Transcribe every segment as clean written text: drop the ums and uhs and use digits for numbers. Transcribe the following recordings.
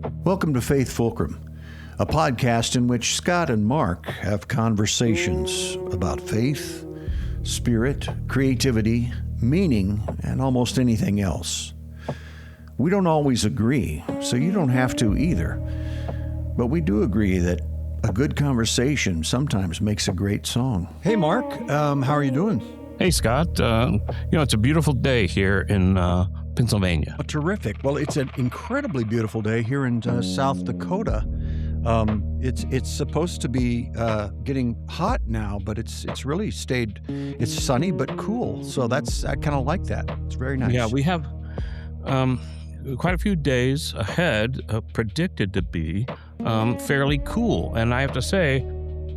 Welcome to Faith Fulcrum, a podcast in which Scott and Mark have conversations about faith, spirit, creativity, meaning, and almost anything else. We don't always agree, so you don't have to either. But we do agree that a good conversation sometimes makes a great song. Hey, Mark, how are you doing? Hey, Scott. It's a beautiful day here in Pennsylvania. Oh, terrific. Well, it's an incredibly beautiful day here in South Dakota. It's supposed to be getting hot now, but it's really stayed. It's sunny but cool, so I kind of like that. It's very nice. Yeah, we have quite a few days ahead predicted to be fairly cool, and I have to say,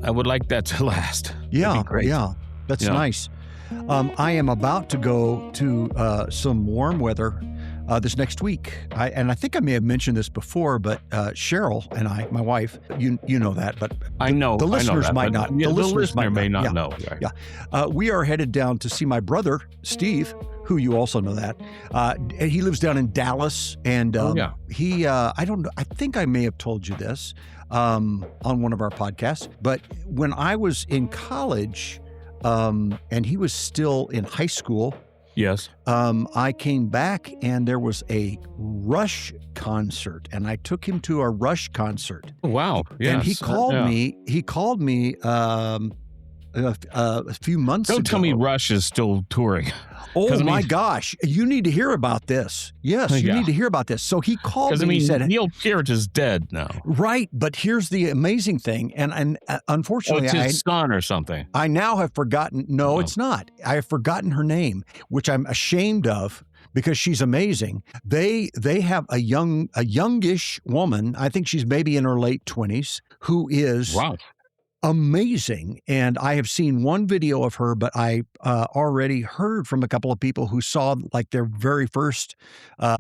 I would like that to last. Yeah, great. Yeah, that's nice. I am about to go to some warm weather this next week. I think I may have mentioned this before, but Cheryl and I, my wife, you know that, but I know the listeners that, might not. Yeah, the listeners may not yeah. know. Right. Yeah, we are headed down to see my brother Steve, who you also know that. He lives down in Dallas, and he I don't know. I think I may have told you this on one of our podcasts, but when I was in college. And he was still in high school. Yes. I came back and there was a Rush concert, and I took him to a Rush concert. Wow. Yes. And he called me. He called me a few months ago. Don't tell me Rush is still touring. Oh my gosh! You need to hear about this. Yes, you need to hear about this. So he called me. Because and said, Neil Peart is dead now. Right, but here's the amazing thing, and unfortunately, it's his son or something. I now have forgotten. No, it's not. I have forgotten her name, which I'm ashamed of because she's amazing. They have a youngish woman. I think she's maybe in her late 20s, who is amazing. And I have seen one video of her, but I already heard from a couple of people who saw like their very first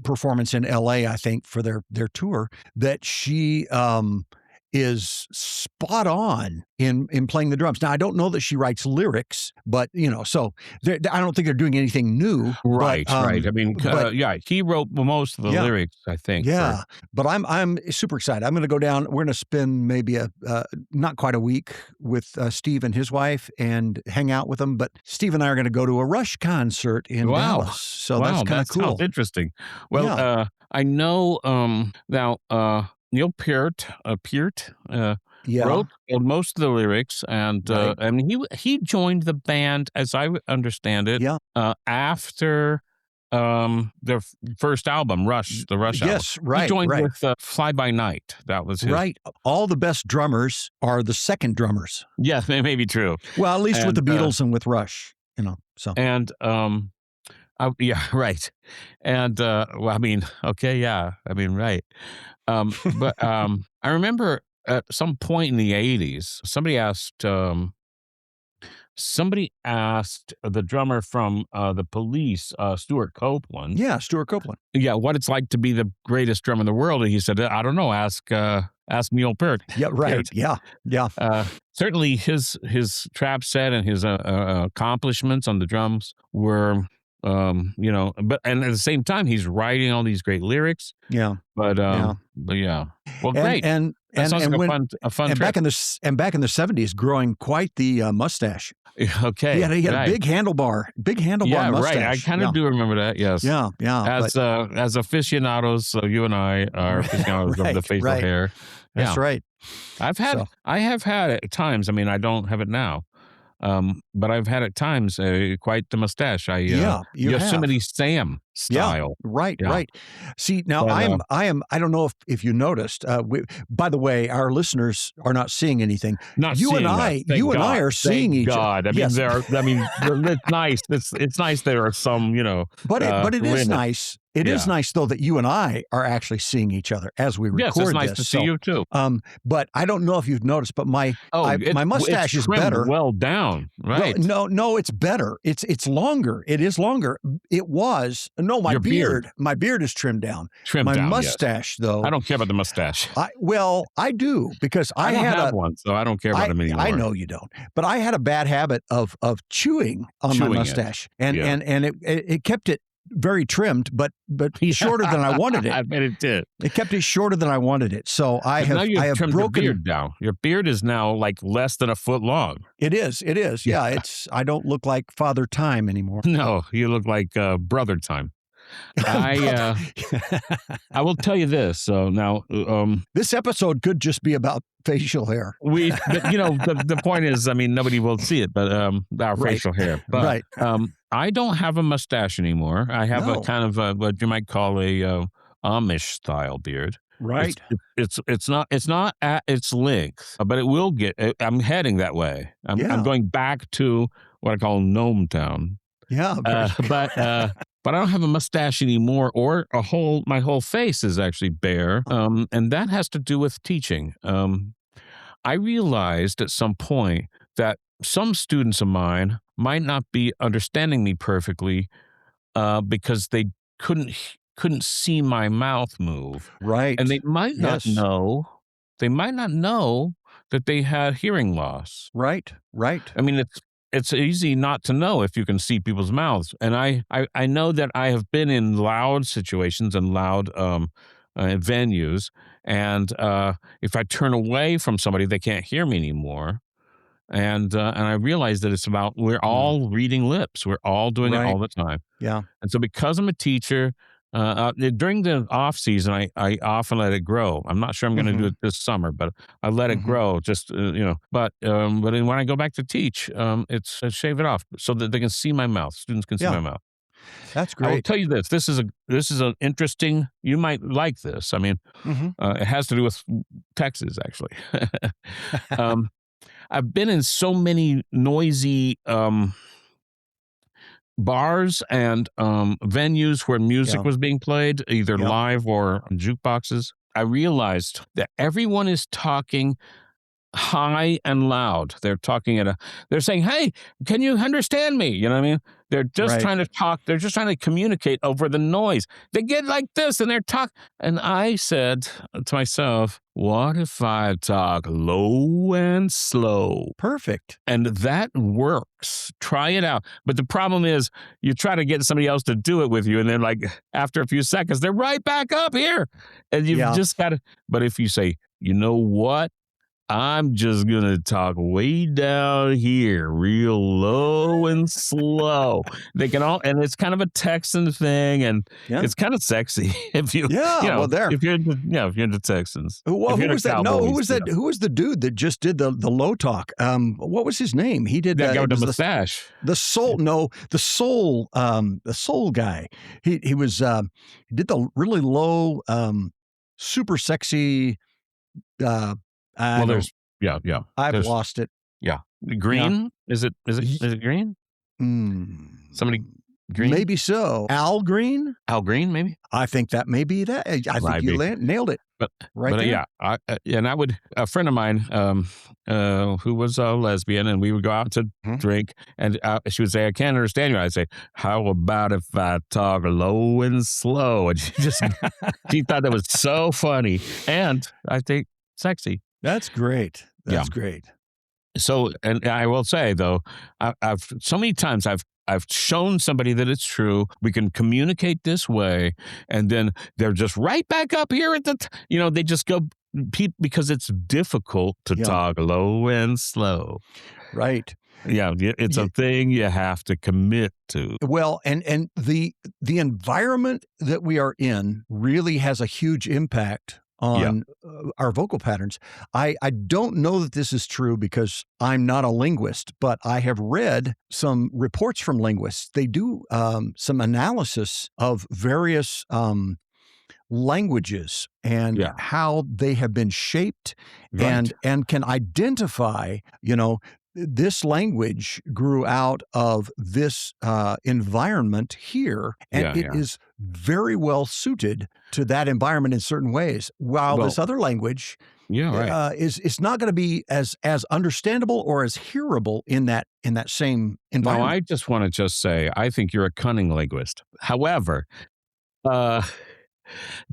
performance in LA, I think, for their tour, that she is spot on in playing the drums. Now, I don't know that she writes lyrics, but, so I don't think they're doing anything new. Right, but, right. I mean, he wrote most of the lyrics, I think. Yeah, but I'm super excited. I'm going to go down. We're going to spend maybe not quite a week with Steve and his wife and hang out with them. But Steve and I are going to go to a Rush concert in Dallas. So that's kind of cool. Sounds interesting. Well, I know now. Neil Peart wrote most of the lyrics, and he joined the band, as I understand it, after their first album, Rush, the Rush album. Yes, right. He joined with Fly By Night. That was his. Right. All the best drummers are the second drummers. Yes, it may be true. Well, at least with the Beatles and with Rush, so. And right. And right. But I remember at some point in the 80s, somebody asked the drummer from the Police, Stuart Copeland. Yeah, Stuart Copeland. Yeah, what it's like to be the greatest drummer in the world, and he said, "I don't know. Ask Neil Peart." Yeah, right. Yeah. Certainly, his trap set and his accomplishments on the drums were. But at the same time, he's writing all these great lyrics. Yeah. But yeah. Well, great. And sounds like a fun trip. Back in the 70s, growing quite the mustache. Okay. Yeah, he had a big handlebar mustache. Yeah, right. I kind of do remember that. Yes. Yeah. As aficionados, so you and I are aficionados of the facial hair. Yeah. That's right. I have had it at times. I mean, I don't have it now. But I've had at times quite the mustache. Yosemite Sam style. Yeah, right. See, now I don't know if you noticed. By the way, our listeners are not seeing anything. You and I are seeing each other. I mean, it's nice. It's nice there are some, But it is nice. It is nice, though, that you and I are actually seeing each other as we record this. Yes, it's nice to see you, too. But I don't know if you've noticed, but my mustache is better. Well down, right? Well, no, it's better. It's longer. It is longer. It was. No, my beard. My beard is trimmed down. My mustache, though. I don't care about the mustache. I do, because I don't have one, so I don't care about them anymore. I know you don't. But I had a bad habit of chewing on my mustache. And it kept it very trimmed, but shorter than I wanted it. I bet it did. It kept it shorter than I wanted it. So I Now you have trimmed broken your beard down. Your beard is now like less than a foot long. It is. Yeah, I don't look like Father Time anymore. No, you look like Brother Time. I will tell you this. So now, this episode could just be about facial hair. But, the point is, I mean, nobody will see it, but our facial hair. But I don't have a mustache anymore. I have a kind of what you might call a Amish style beard. Right. It's not at its length, but it will get. I'm heading that way. I'm going back to what I call Gnome Town. Yeah. But I don't have a mustache anymore, or my whole face is actually bare. And that has to do with teaching. I realized at some point that some students of mine might not be understanding me perfectly because they couldn't see my mouth move. Right. And they might not know that they had hearing loss. Right. I mean, it's easy not to know if you can see people's mouths. And I know that I have been in loud situations and loud venues. And if I turn away from somebody, they can't hear me anymore. And I realize that it's about, we're all reading lips. We're all doing it all the time. Yeah. And so because I'm a teacher, during the off season, I often let it grow. I'm not sure I'm going to do it this summer, but I let it grow just, but when I go back to teach, it's shave it off so that they can see my mouth. Students can see my mouth. That's great. I will tell you this. This is an interesting, you might like this. I mean, it has to do with Texas, actually. I've been in so many noisy, bars and venues where music was being played, either live or on jukeboxes. I realized that everyone is talking high and loud. They're talking they're saying, "Hey, can you understand me?" You know what I mean? They're just trying to talk. They're just trying to communicate over the noise. They get like this and they're talking. And I said to myself, what if I talk low and slow? Perfect. And that works. Try it out. But the problem is you try to get somebody else to do it with you. And then like after a few seconds, they're right back up here. And you've just got to, but if you say, you know what? I'm just going to talk way down here, real low and slow. They can all, and it's kind of a Texan thing, and it's kind of sexy if you, if you're into Texans. Well, who was that? No, who was that? Who was the dude that just did the low talk? What was his name? He did that guy with the mustache. The soul guy. He did the really low, super sexy. I've lost it. Yeah. Green? Yeah. Is it green? Somebody Green? Maybe so. Al Green? Al Green, maybe? I think that may be that. I think you nailed it. But yeah, a friend of mine who was a lesbian, and we would go out to drink, and she would say, "I can't understand you." I'd say, "How about if I talk low and slow?" And she thought that was so funny, and I think sexy. That's great. That's great. So, and I will say though, I've so many times I've shown somebody that it's true. We can communicate this way, and then they're just right back up here at they just go because it's difficult to talk low and slow. Right. Yeah, it's a thing you have to commit to. Well, and the environment that we are in really has a huge impact on our vocal patterns. I don't know that this is true because I'm not a linguist, but I have read some reports from linguists. They do some analysis of various languages and how they have been shaped and can identify, this language grew out of this environment here, and it is very well suited to that environment in certain ways. While this other language is not going to be as understandable or as hearable in that same environment. Now, I just want to say, I think you're a cunning linguist. However,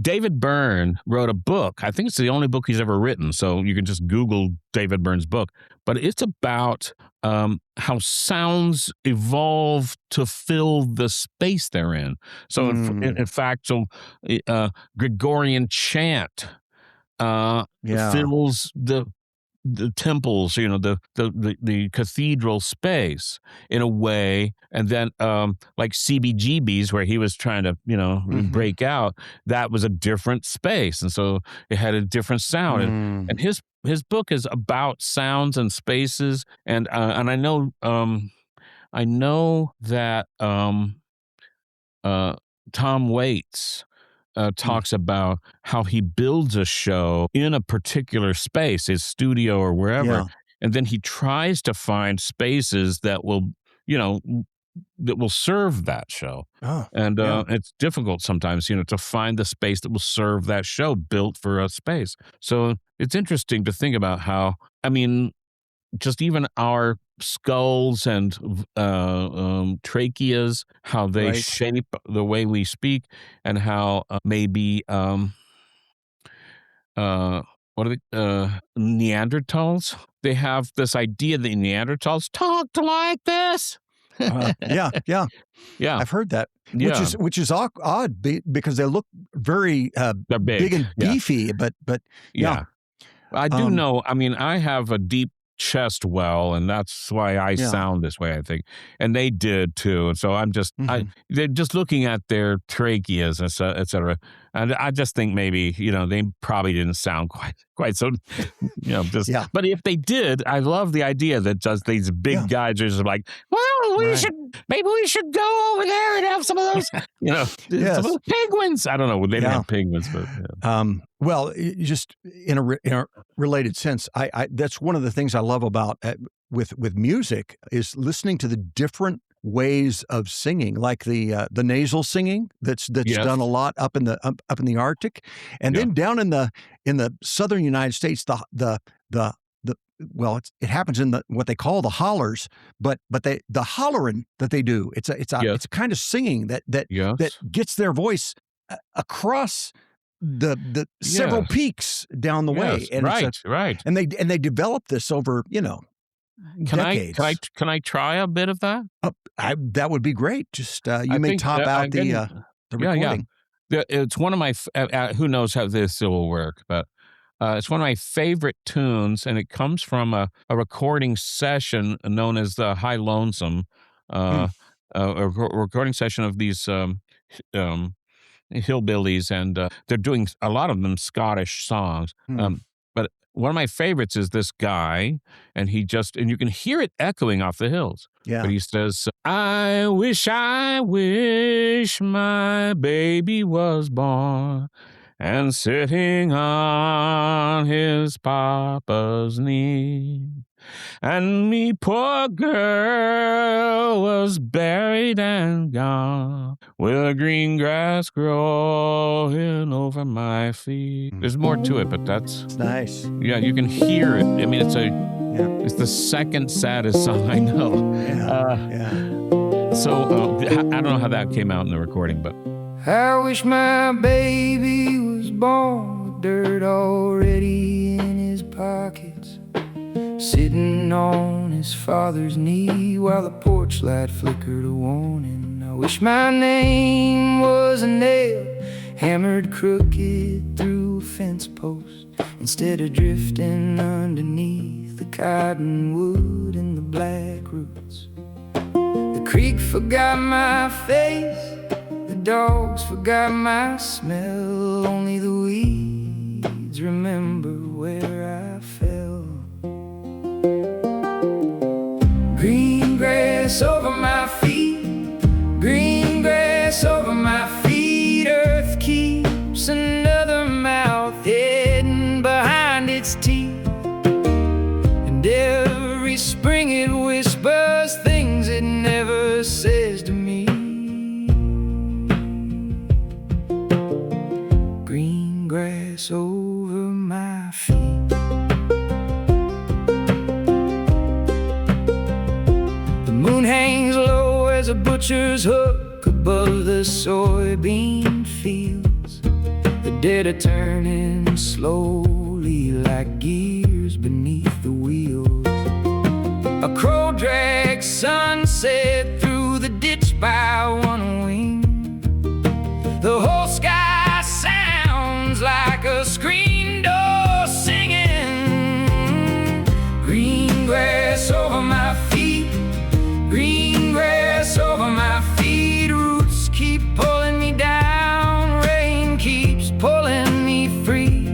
David Byrne wrote a book. I think it's the only book he's ever written. So you can just Google David Byrne's book. But it's about how sounds evolve to fill the space they're in. So in fact, Gregorian chant fills the temples, the cathedral space in a way, and then like CBGB's, where he was trying to break out, that was a different space, and so it had a different sound. And his book is about sounds and spaces, and I know that Tom Waits talks about how he builds a show in a particular space, his studio or wherever, and then he tries to find spaces that will serve that show. And it's difficult sometimes, to find the space that will serve that show built for a space. So it's interesting to think about how, just even our skulls and tracheas, how they shape the way we speak, and how maybe Neanderthals, they have this idea that Neanderthals talked like this. Yeah. I've heard that, which is odd because they look very they're big and beefy, but yeah. I do know. I have a deep chest well, and that's why I sound this way, I think, and they did too. And so I'm just they're just looking at their tracheas, etc. And I just think maybe they probably didn't sound quite so But if they did, I love the idea that just these big guys are just like, well, we should go over there and have some of those some of those penguins. I don't know, they didn't have penguins, but well, just in a related sense, I that's one of the things I love about with music is listening to the different ways of singing, like the nasal singing that's done a lot up in the Arctic, and then down in the southern United States, it happens in what they call the hollers, but the hollering that they do, it's a kind of singing that gets their voice across the several peaks down the way, and right, and they develop this over decades. Can I try a bit of that? That would be great. Just you may top out the recording. It's one of my who knows how this will work, but it's one of my favorite tunes, and it comes from a recording session known as the High Lonesome, a recording session of these hillbillies, and they're doing a lot of them Scottish songs. But one of my favorites is this guy, and you can hear it echoing off the hills. Yeah. But he says, I wish my baby was born and sitting on his papa's knee. And me poor girl was buried and gone with the green grass growing over my feet. There's more to it, but that's nice. Yeah, you can hear it. It's the second saddest song I know. So I don't know how that came out in the recording, but I wish my baby was born with dirt already in his pockets, sitting on his father's knee while the porch light flickered a warning. I wish my name was a nail hammered crooked through a fence post, instead of drifting underneath the cottonwood and the black roots. The creek forgot my face, the dogs forgot my smell, only the weeds remember where I fell. Green grass over my feet, green grass over my feet. Earth keeps another mouth hidden behind its teeth, and every spring it whispers things it never says to me. Green grass over my feet. The moon hangs low as a butcher's hook above the soybean fields. dead are turning slowly like gears beneath the wheels. A crow drags sunset through the ditch by one wing. The whole sky sounds like a screen door singing. Green grass over my feet, green grass over my feet. Roots keep pulling me down, rain keeps pulling me free.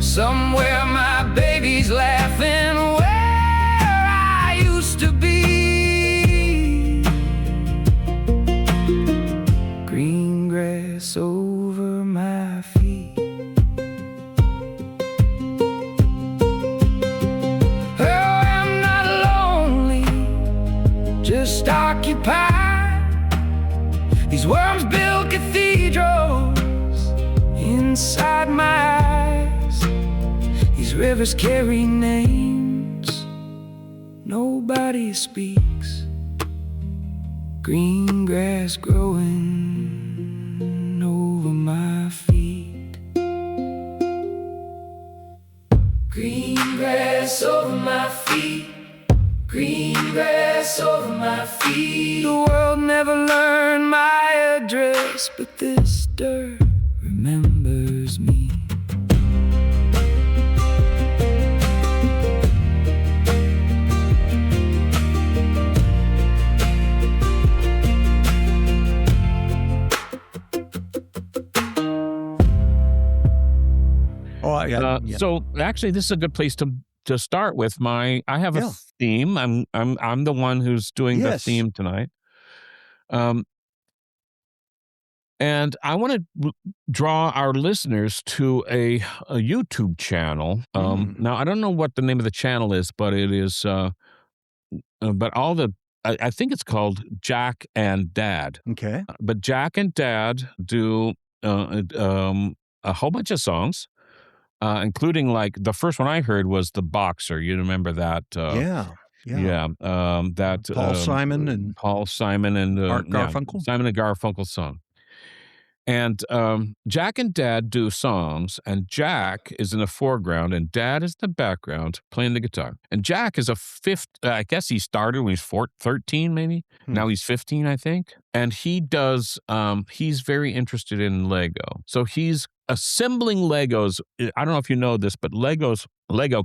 Somewhere my baby's laughing where I used to be. Green grass over my feet. Oh, I'm not lonely, just occupied. These worms build cathedrals inside my eyes. These rivers carry names nobody speaks. Green grass growing over my feet. Green grass over my feet, green grass over my feet. The world never learned my address, but this dirt remembers me. Oh, yeah. So actually, this is a good place to start with. I have a theme. I'm the one who's doing the theme tonight. And I want to draw our listeners to a YouTube channel. Now I don't know what the name of the channel is, but it is. But all the I think it's called Jack and Dad. Okay. But Jack and Dad do a whole bunch of songs. Including like the first one I heard was The Boxer. You remember that? That Paul Simon and Art Garfunkel. Simon and Garfunkel song. And Jack and Dad do songs, and Jack is in the foreground, and Dad is in the background playing the guitar. And Jack is I guess he started when he was 13, maybe. Now he's 15, I think. And he does, he's very interested in Lego. So he's assembling Legos. I don't know if you know this, but Lego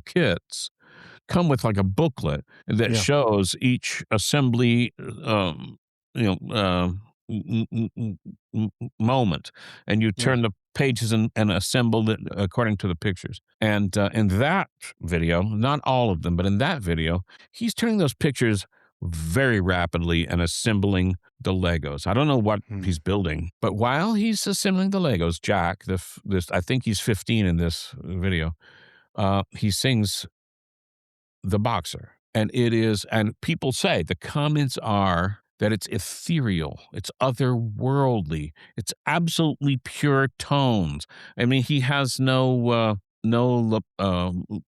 kits come with like a booklet that shows each assembly, moment, and you turn the pages and assemble it according to the pictures. And in that video, not all of them, but in that video, he's turning those pictures very rapidly and assembling the Legos. I don't know what he's building, but while he's assembling the Legos, Jack, I think he's 15 in this video, he sings The Boxer. And people say, the comments are that it's ethereal, it's otherworldly, it's absolutely pure tones. I mean, he has no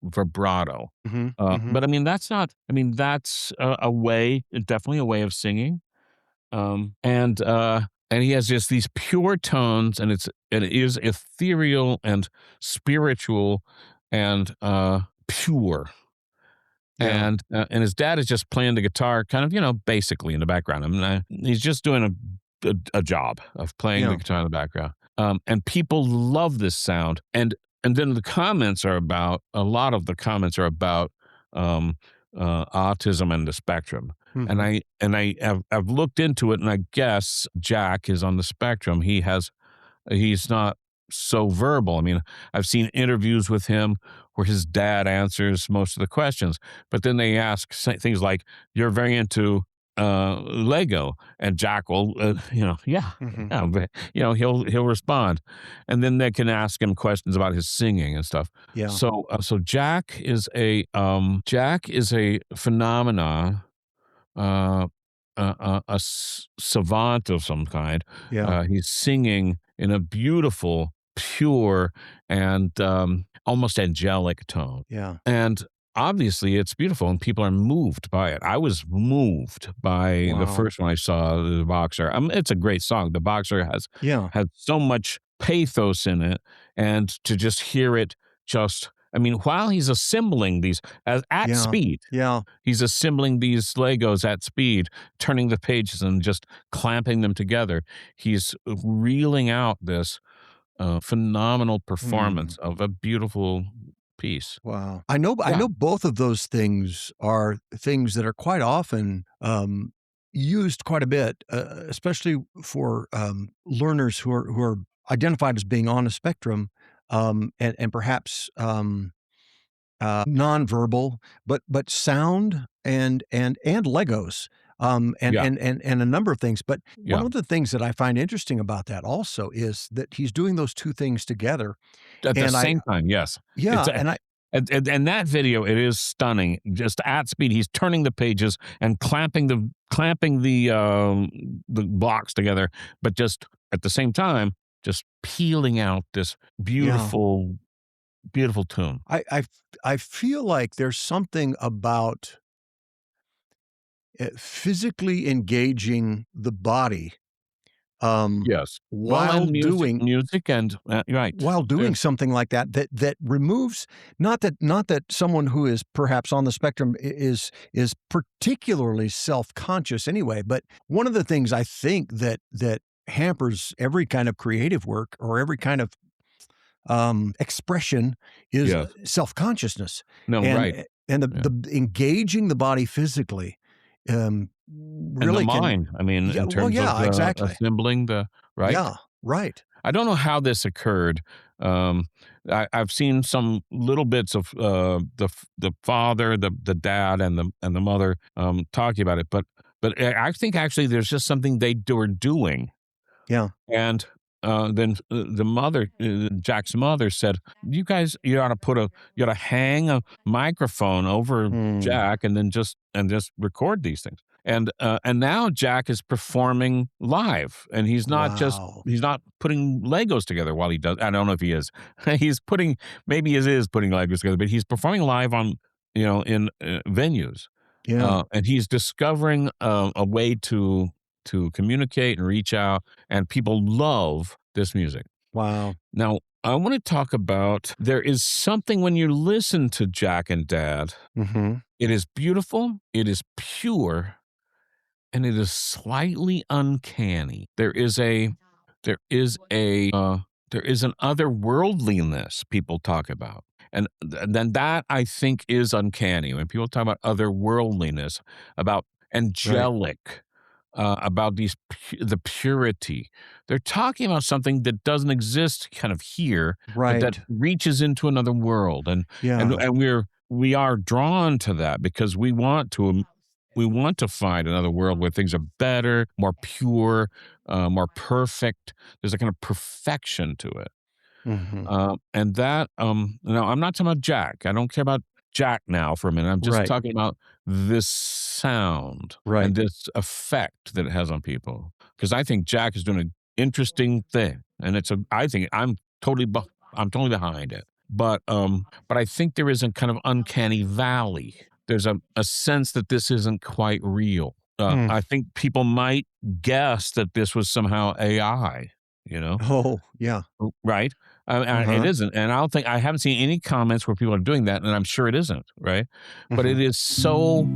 vibrato. But I mean, that's a way, definitely a way of singing. And he has just these pure tones, and it is ethereal and spiritual and pure. And his dad is just playing the guitar, kind of, basically in the background. I mean, he's just doing a job of playing the guitar in the background. And people love this sound. And then the comments are about, a lot of the comments are about autism and the spectrum. And I've looked into it, and I guess Jack is on the spectrum. He's not so verbal. I mean, I've seen interviews with him where his dad answers most of the questions, but then they ask things like, "You're very into Lego," and Jack will, he'll respond, and then they can ask him questions about his singing and stuff. Yeah. So Jack is a phenomena. A savant of some kind. He's singing in a beautiful, pure, and almost angelic tone. And obviously it's beautiful, and people are moved by it. I was moved by the first one I saw, The Boxer. It's a great song. The Boxer has so much pathos in it, and to just hear it while he's assembling these at speed. Yeah. He's assembling these Legos at speed, turning the pages and just clamping them together. He's reeling out this phenomenal performance of a beautiful piece. Wow. I know both of those things are things that are quite often used quite a bit, especially for learners who are identified as being on a spectrum, and perhaps nonverbal, but sound and Legos, and a number of things. But one of the things that I find interesting about that also is that he's doing those two things together at the same time. Yes, and that video, it is stunning. Just at speed, he's turning the pages and clamping the blocks together, but just at the same time, just peeling out this beautiful tune. I feel like there's something about physically engaging the body. Yes, while doing music and right, while doing something like that removes, not that someone who is perhaps on the spectrum is particularly self-conscious anyway, but one of the things I think that hampers every kind of creative work or every kind of expression is self-consciousness. No, right. And the engaging the body physically, really and the mind. In terms of exactly. Assembling the right. Yeah, right. I don't know how this occurred. I've seen some little bits of the father, the dad, and the mother talking about it, but I think actually there's just something they were doing. Yeah, and then the mother, Jack's mother, said, "You guys, you ought to hang a microphone over Jack, and then just record these things." And now Jack is performing live, and he's not he's not putting Legos together while he does. I don't know if he is. Maybe he is putting Legos together, but he's performing live on in venues. Yeah, and he's discovering a way to communicate and reach out, and people love this music. Wow. Now, I want to talk about, there is something when you listen to Jack and Dad, it is beautiful, it is pure, and it is slightly uncanny. There is an otherworldliness people talk about. And then that, I think, is uncanny. When people talk about otherworldliness, about angelic, about the purity, they're talking about something that doesn't exist kind of here, but that reaches into another world. And we are drawn to that because we want to find another world where things are better, more pure, more perfect. There's a kind of perfection to it. And that, no, I'm not talking about Jack. I don't care about Jack now for a minute. I'm just talking about this sound and this effect that it has on people. Because I think Jack is doing an interesting thing, and I think I'm totally behind it. But I think there is a kind of uncanny valley. There's a sense that this isn't quite real. I think people might guess that this was somehow AI. Oh, yeah. Right. It isn't. And I haven't seen any comments where people are doing that, and I'm sure it isn't. Right. But it is so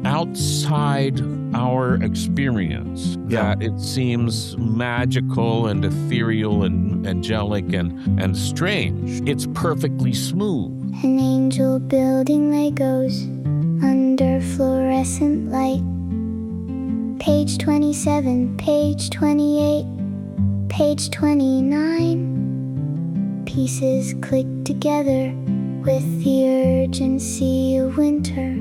outside our experience that it seems magical and ethereal and angelic and strange. It's perfectly smooth. An angel building Legos under fluorescent light. Page 27, page 28, page 29. Pieces click together with the urgency of winter.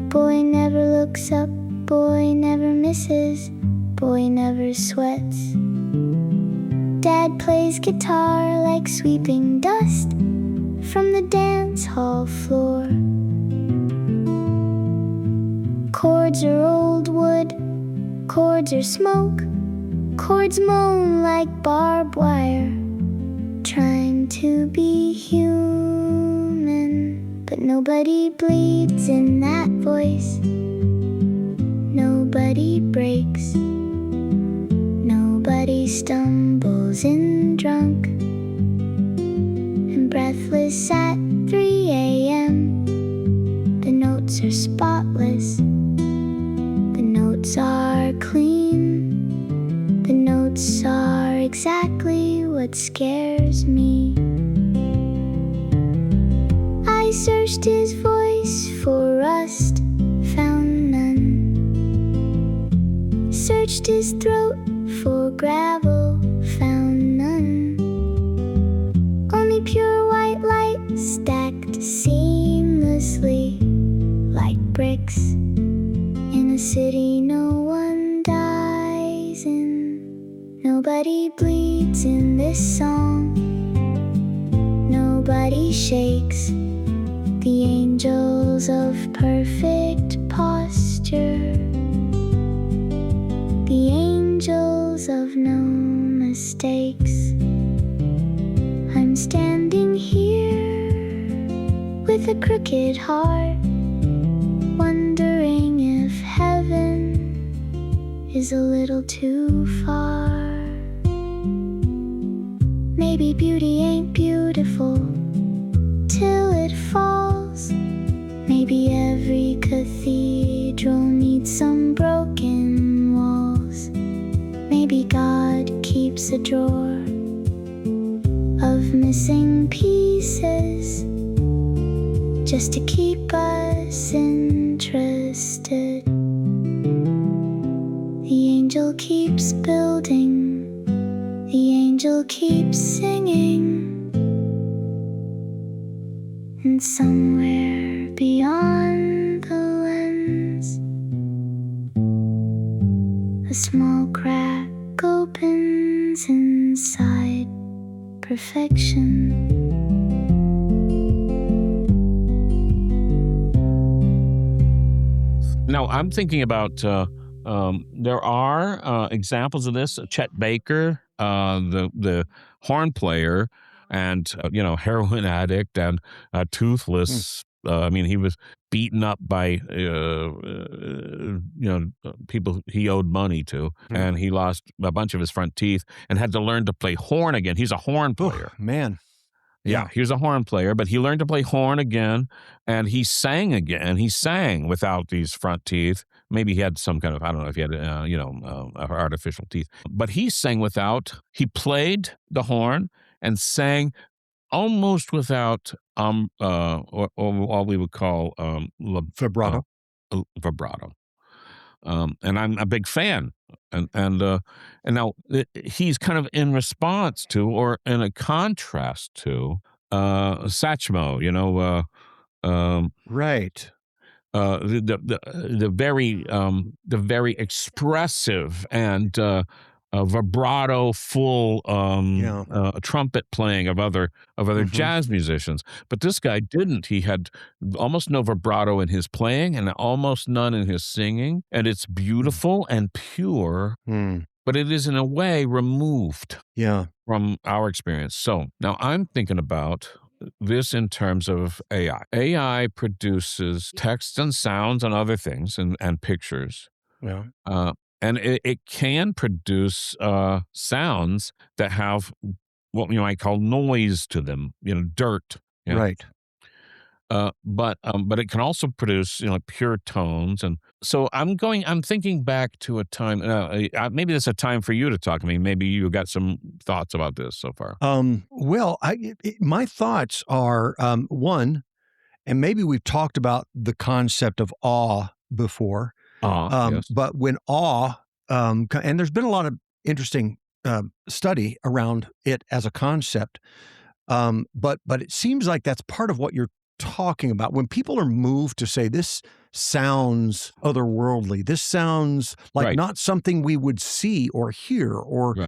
Boy never looks up, boy never misses, boy never sweats. Dad plays guitar like sweeping dust from the dance hall floor. Chords are old wood, chords are smoke, chords moan like barbed wire, trying to be human. But nobody bleeds in that voice, nobody breaks, nobody Nobody stumbles in drunk and breathless at 3 a.m. The notes are spotless, the notes are clean, the notes are exactly what scares me. I searched his voice for rust, found none. Searched his throat for gravel, found none. Only pure white light stacked seamlessly like bricks in a city no one dies in. Nobody bleeds in this song, nobody shakes the angels of perfect posture, the angels of no mistakes. I'm standing here with a crooked heart, wondering if heaven is a little too far. Maybe beauty ain't beautiful till it falls. Maybe every cathedral needs some broken walls. Maybe God keeps a drawer of missing pieces just to keep us interested. The angel keeps building, the angel keeps singing, and somewhere beyond the lens, a small crack opens inside perfection. Now, I'm thinking about, there are examples of this. Chet Baker, the horn player, and heroin addict and toothless. I mean, he was beaten up by people he owed money to, and he lost a bunch of his front teeth and had to learn to play horn again. He's a horn player. Man. Yeah, he was a horn player, but he learned to play horn again, and he sang again. He sang without these front teeth. Maybe he had some kind of, I don't know if he had, artificial teeth. But he sang without, he played the horn and sang almost without, or what we would call Vibrato. Vibrato. And I'm a big fan. And now he's kind of in response to, or in a contrast to, Satchmo, Right. the very expressive and vibrato full trumpet playing of other jazz musicians. But this guy didn't. He had almost no vibrato in his playing and almost none in his singing, and it's beautiful and pure, but it is in a way removed from our experience. So now I'm thinking about this in terms of AI. AI produces text and sounds and other things and pictures. Yeah. And it can produce sounds that have what you might call noise to them, dirt. Right. But it can also produce pure tones, and so I'm thinking back to a time. Maybe it's a time for you to talk to me. Maybe you got some thoughts about this so far. Well, my thoughts are one, and maybe we've talked about the concept of awe before. Yes. But when awe, and there's been a lot of interesting study around it as a concept, but it seems like that's part of what you're talking about. When people are moved to say, this sounds otherworldly, this sounds like not something we would see or hear, or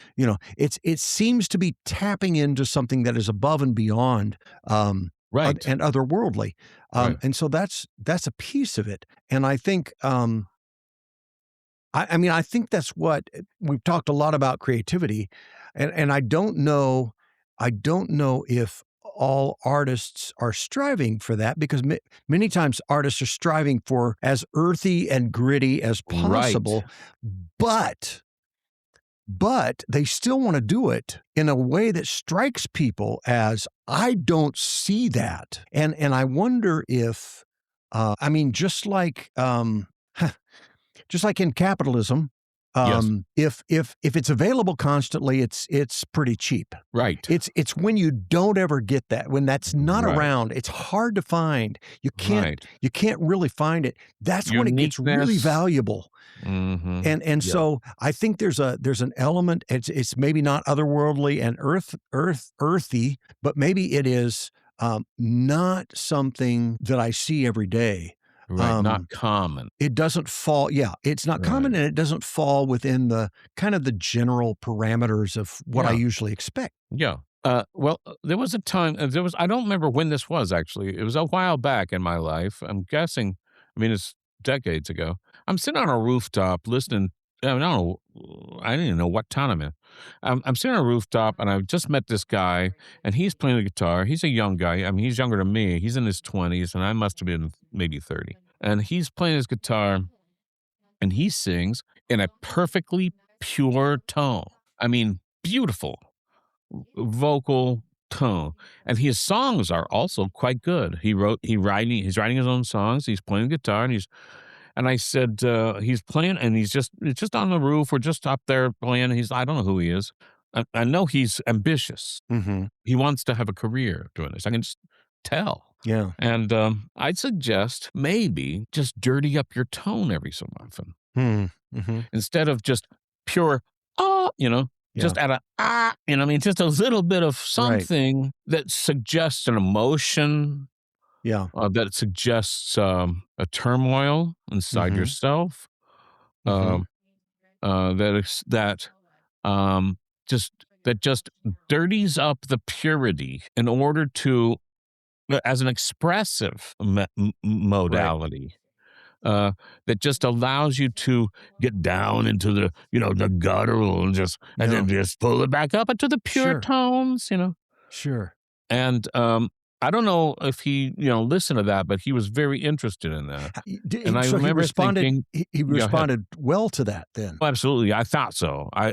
it seems to be tapping into something that is above and beyond. And otherworldly. And so that's a piece of it. And I think, I think that's what we've talked a lot about, creativity. And I don't know if all artists are striving for that, because many times artists are striving for as earthy and gritty as possible. But but they still want to do it in a way that strikes people as, I don't see that. And I wonder if, just like in capitalism, if it's available constantly, it's pretty cheap. Right. It's when you don't ever get that, when that's not around, it's hard to find. You can't really find it. That's when it gets really valuable. Mm-hmm. And so I think there's an element. It's maybe not otherworldly and earthy, but maybe it is not something that I see every day. Right, not common. It doesn't fall. Yeah, it's not common, and it doesn't fall within the kind of the general parameters of what I usually expect. Yeah. Well, there was a time. I don't remember when this was actually. It was a while back in my life. I'm guessing. I mean, it's decades ago. I'm sitting on a rooftop listening. I don't know. I didn't even know what town I'm in. I'm sitting on a rooftop, and I've just met this guy, and he's playing the guitar. He's a young guy. I mean, he's younger than me. He's in his 20s, and I must have been maybe 30. And he's playing his guitar, and he sings in a perfectly pure tone. I mean, beautiful vocal tone. And his songs are also quite good. He's writing his own songs. He's playing guitar, and I said, he's playing, and it's just on the roof. We're just up there playing. I don't know who he is. I know he's ambitious. Mm-hmm. He wants to have a career doing this. I can just tell. Yeah. And I'd suggest maybe just dirty up your tone every so often. Mm-hmm. Instead of just pure, just at just a little bit of something that suggests an emotion. Yeah. That suggests a turmoil inside yourself. That just dirties up the purity in order to, as an expressive modality, that just allows you to get down into the the guttural and then just pull it back up into the pure tones. Sure. And I don't know if he, listened to that, but he was very interested in that. And I remember thinking, he responded well to that then. Oh, absolutely. I thought so. I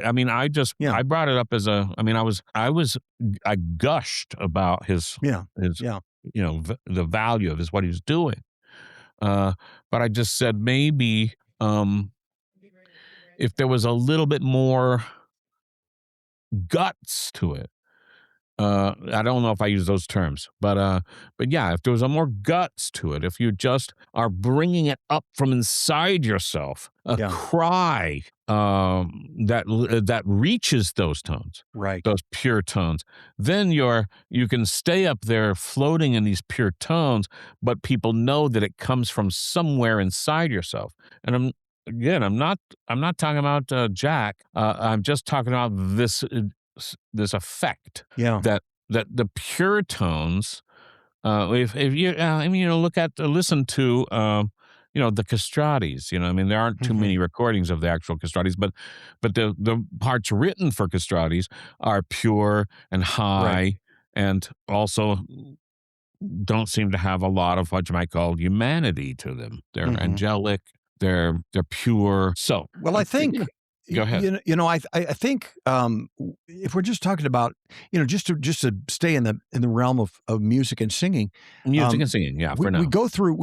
brought it up as I gushed about the value of what he's doing. But I just said, maybe, if there was a little bit more guts to it, I don't know if I use those terms, but yeah, if there was a more guts to it, if you just are bringing it up from inside yourself, a cry that reaches those tones, right? Those pure tones, then you can stay up there floating in these pure tones, but people know that it comes from somewhere inside yourself. And I'm not talking about Jack. I'm just talking about this effect that the pure tones, if you listen to the castratis, there aren't too many recordings of the actual castratis, but the parts written for castratis are pure and high, and also don't seem to have a lot of what you might call humanity to them. They're angelic, they're pure. So I think go ahead. I think if we're just talking about, just to stay in the realm of music and singing, for now. We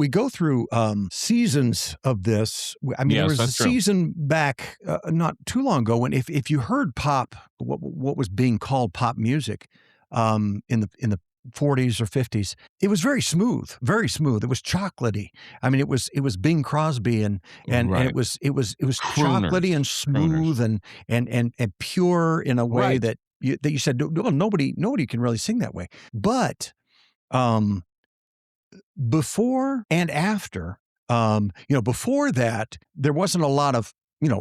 go through seasons of this. I mean, there was a season back not too long ago when if you heard pop, what was being called pop music, in the 40s or 50s, it was very smooth. It was chocolatey. I mean, it was Bing Crosby and it was chocolatey and smooth and pure in a way that you said, well, nobody can really sing that way. But before and after, before that, there wasn't a lot of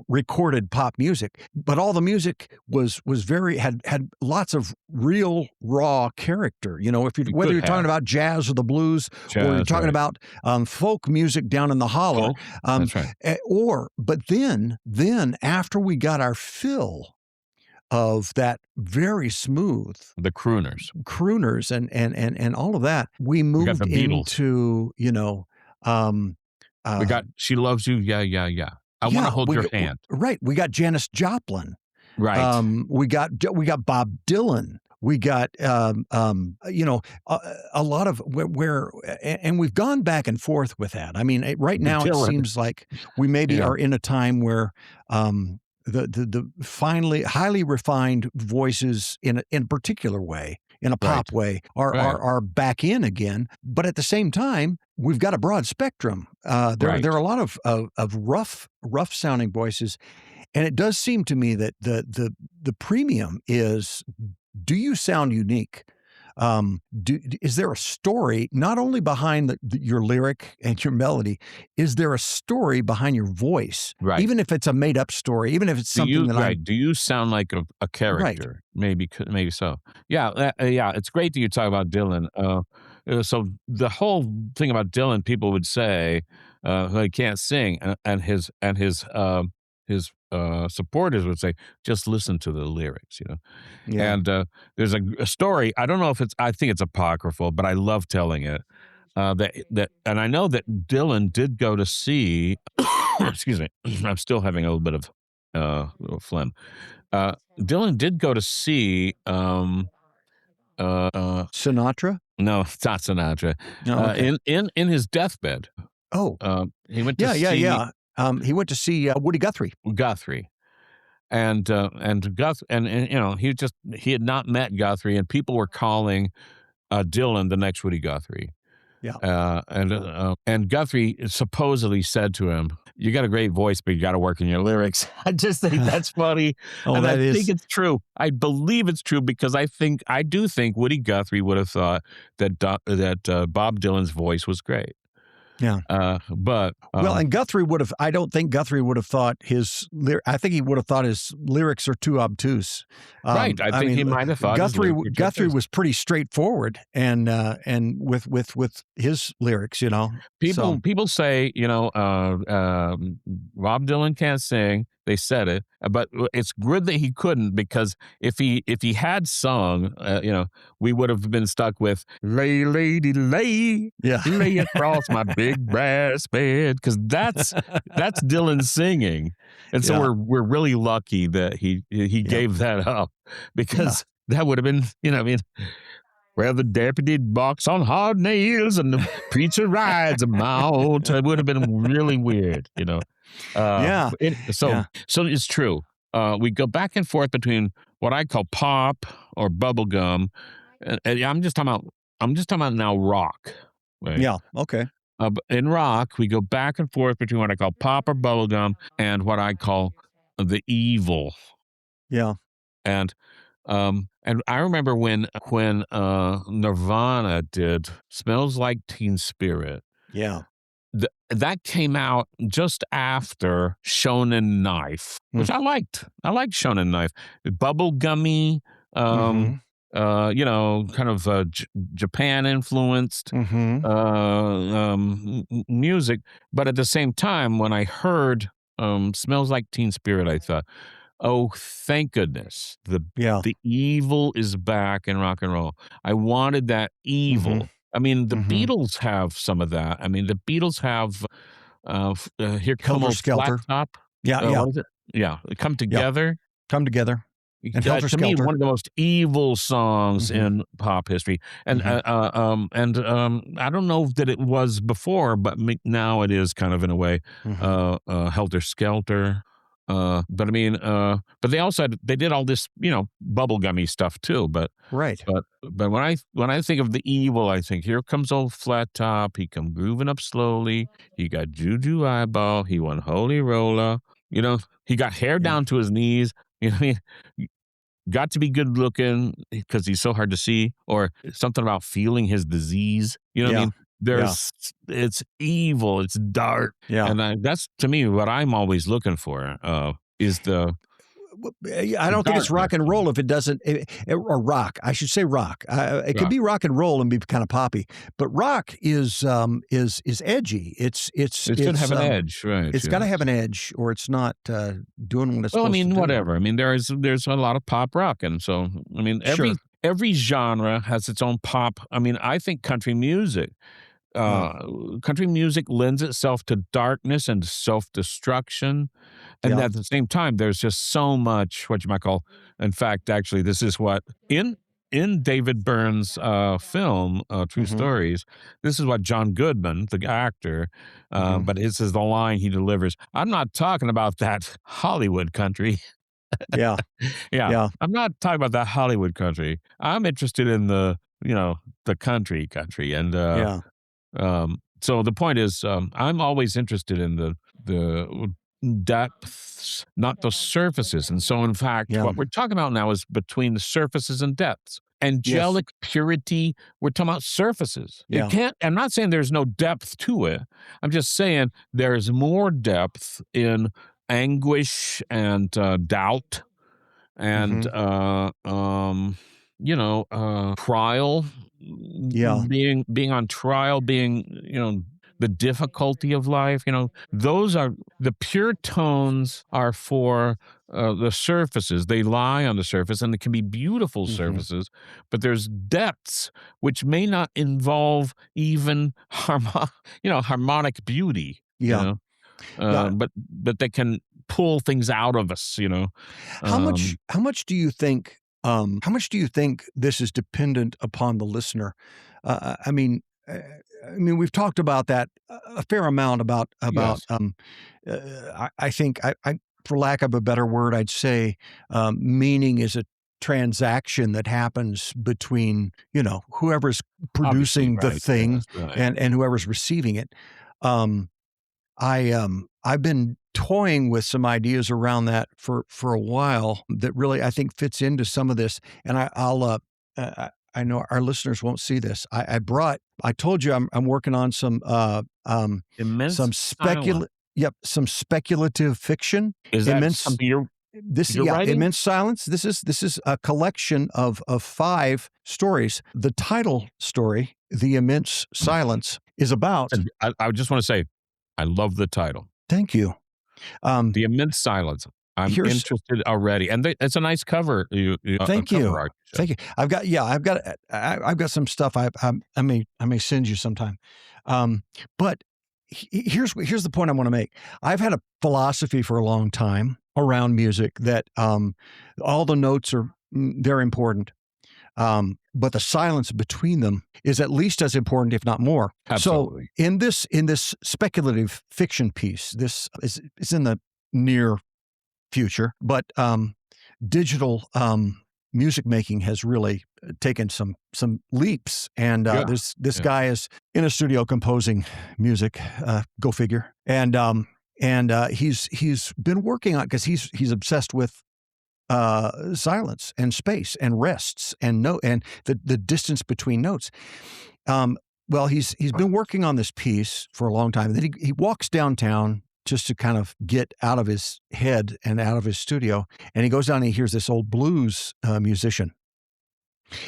recorded pop music, but all the music was had lots of real raw character. Whether you're talking about jazz or the blues, or you're talking about folk music down in the holler, that's right. But then after we got our fill of that very smooth, the crooners and all of that, we moved into we got She Loves You, yeah. I want to hold your hand. Right. We got Janis Joplin. Right. We got Bob Dylan. We got, a lot of and we've gone back and forth with that. I mean, right now it seems like we maybe are in a time where the finally highly refined voices in a particular way, in a pop way, are back in again. But at the same time, we've got a broad spectrum. There are a lot of rough sounding voices. And it does seem to me that the premium is, do you sound unique? Is there a story not only behind your lyric and your melody? Is there a story behind your voice? Right. Even if it's a made up story, even if it's something do you sound like a character? Right. Maybe so. Yeah. It's great that you talk about Dylan. So the whole thing about Dylan, people would say he can't sing, and his supporters would say, just listen to the lyrics, Yeah. And there's a story. I don't know if I think it's apocryphal, but I love telling it. And I know that Dylan did go to see. Excuse me, I'm still having a little bit of little phlegm. Dylan did go to see Sinatra. No, it's not Sinatra. Oh, okay. In his deathbed. Oh, he went to he went to see Woody Guthrie. And he had not met Guthrie, and people were calling Dylan the next Woody Guthrie. Yeah. And Guthrie supposedly said to him, "You got a great voice, but you got to work in your lyrics." I just think that's funny. And I think it's true. I believe it's true because I do think Woody Guthrie would have thought that Bob Dylan's voice was great. Yeah. And Guthrie would have, I don't think Guthrie would have thought I think he would have thought his lyrics are too obtuse. Right. I think he might have thought Guthrie was pretty straightforward and with his lyrics, People say, Bob Dylan can't sing. They said it, but it's good that he couldn't, because if he had sung, we would have been stuck with "Lay, lady, lay, lay across my big brass bed," because that's Dylan singing, and so we're really lucky that he gave that up, because that would have been, where the deputy barks on hard nails and the preacher rides a mount. It would have been really weird, So it's true. We go back and forth between what I call pop or bubblegum. And I'm just talking about now rock. Right? Yeah. Okay. In rock, we go back and forth between what I call pop or bubblegum and what I call the evil. Yeah. And I remember when Nirvana did "Smells Like Teen Spirit." Yeah. That came out just after Shonen Knife, which I liked. I liked Shonen Knife. Bubblegummy, kind of Japan influenced music. But at the same time, when I heard "Smells Like Teen Spirit," I thought, oh, thank goodness. The evil is back in rock and roll. I wanted that evil. I mean, the Beatles have some of that. I mean, the Beatles have Here Come Old Flat Top. What is it? Yeah, Come Together. Come Together. And Helter to Skelter. me, one of the most evil songs in pop history. And I don't know that it was before, but now it is kind of in a way. Helter Skelter. But I mean, but they also did all this, bubblegummy stuff too. But when I think of the evil, I think Here Comes Old Flat Top. He come grooving up slowly. He got Juju Eyeball. He won Holy Roller. He got hair down to his knees. Got to be good looking because he's so hard to see, or something about feeling his disease. What I mean? It's evil, it's dark, and that's to me what I'm always looking for. Is the I don't think it's rock and roll if it doesn't, or rock. I should say rock. It could be rock and roll and be kind of poppy, but rock is edgy. It should have an edge, right? It's got to have an edge, or it's not doing what it's supposed to do. Well, I mean, whatever. I mean, there's a lot of pop rock, and so I mean, every genre has its own pop. I mean, I think country music country music lends itself to darkness and self-destruction. And at the same time, there's just so much, what you might call, in fact, actually, this is what, in David Byrne's film, True Stories, this is what John Goodman, the actor, but this is the line he delivers. I'm not talking about that Hollywood country. Yeah. Yeah. I'm not talking about that Hollywood country. I'm interested in the country. And so the point is, I'm always interested in the depths, not the surfaces. And so, in fact, what we're talking about now is between the surfaces and depths. Angelic purity, we're talking about surfaces. You can't, I'm not saying there's no depth to it. I'm just saying there's more depth in anguish and doubt and trial, being on trial, being the difficulty of life. Those are the pure tones are for the surfaces. They lie on the surface, and it can be beautiful surfaces, but there's depths which may not involve even harmonic beauty. But they can pull things out of us. How much do you think? How much do you think this is dependent upon the listener? I mean, we've talked about that a fair amount. About I think, for lack of a better word, I'd say meaning is a transaction that happens between whoever's producing the thing and whoever's receiving it. I've been toying with some ideas around that for a while that really I think fits into some of this, and I know our listeners won't see this. I told you I'm working on some speculative fiction. Is that something you're writing? Immense Silence. This is a collection of 5 stories. The title story, The Immense Silence, is about. I just want to say, I love the title. Thank you. The Immense Silence. I'm interested already, and it's a nice cover. Thank you. Art, so. Thank you. I've got some stuff. I may send you sometime. But here's the point I want to make. I've had a philosophy for a long time around music that all the notes they're important, but the silence between them is at least as important, if not more. Absolutely. So in this speculative fiction piece, this is in the near future, but digital music making has really taken some leaps, and this guy is in a studio composing music. Go figure. And he's been working on, because he's obsessed with silence and space and rests and the distance between notes. Well, he's been working on this piece for a long time. Then he walks downtown just to kind of get out of his head and out of his studio. And he goes down and he hears this old blues musician.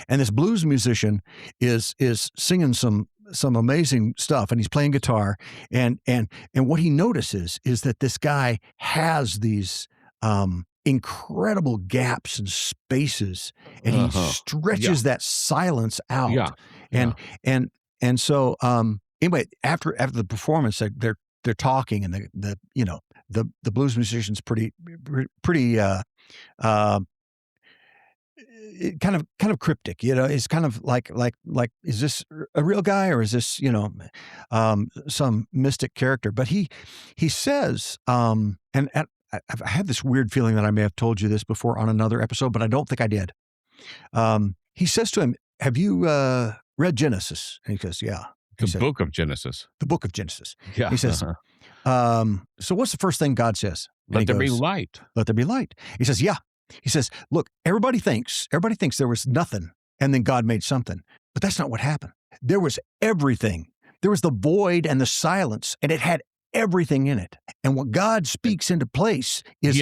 And this blues musician is singing some amazing stuff, and he's playing guitar. And what he notices is that this guy has these incredible gaps and spaces, and he stretches that silence out. And so anyway, after the performance, they're talking, and the blues musician's pretty kind of cryptic. It's kind of like is this a real guy, or is this some mystic character? But he says, and I had this weird feeling that I may have told you this before on another episode, but I don't think I did. He says to him, "Have you read Genesis?" And he goes, "Yeah." The book of Genesis. The book of Genesis. Yeah. He says, so what's the first thing God says? Let there be light. Let there be light. He says, yeah. He says, look, everybody thinks there was nothing, and then God made something. But that's not what happened. There was everything. There was the void and the silence, and it had everything in it. And what God speaks into place is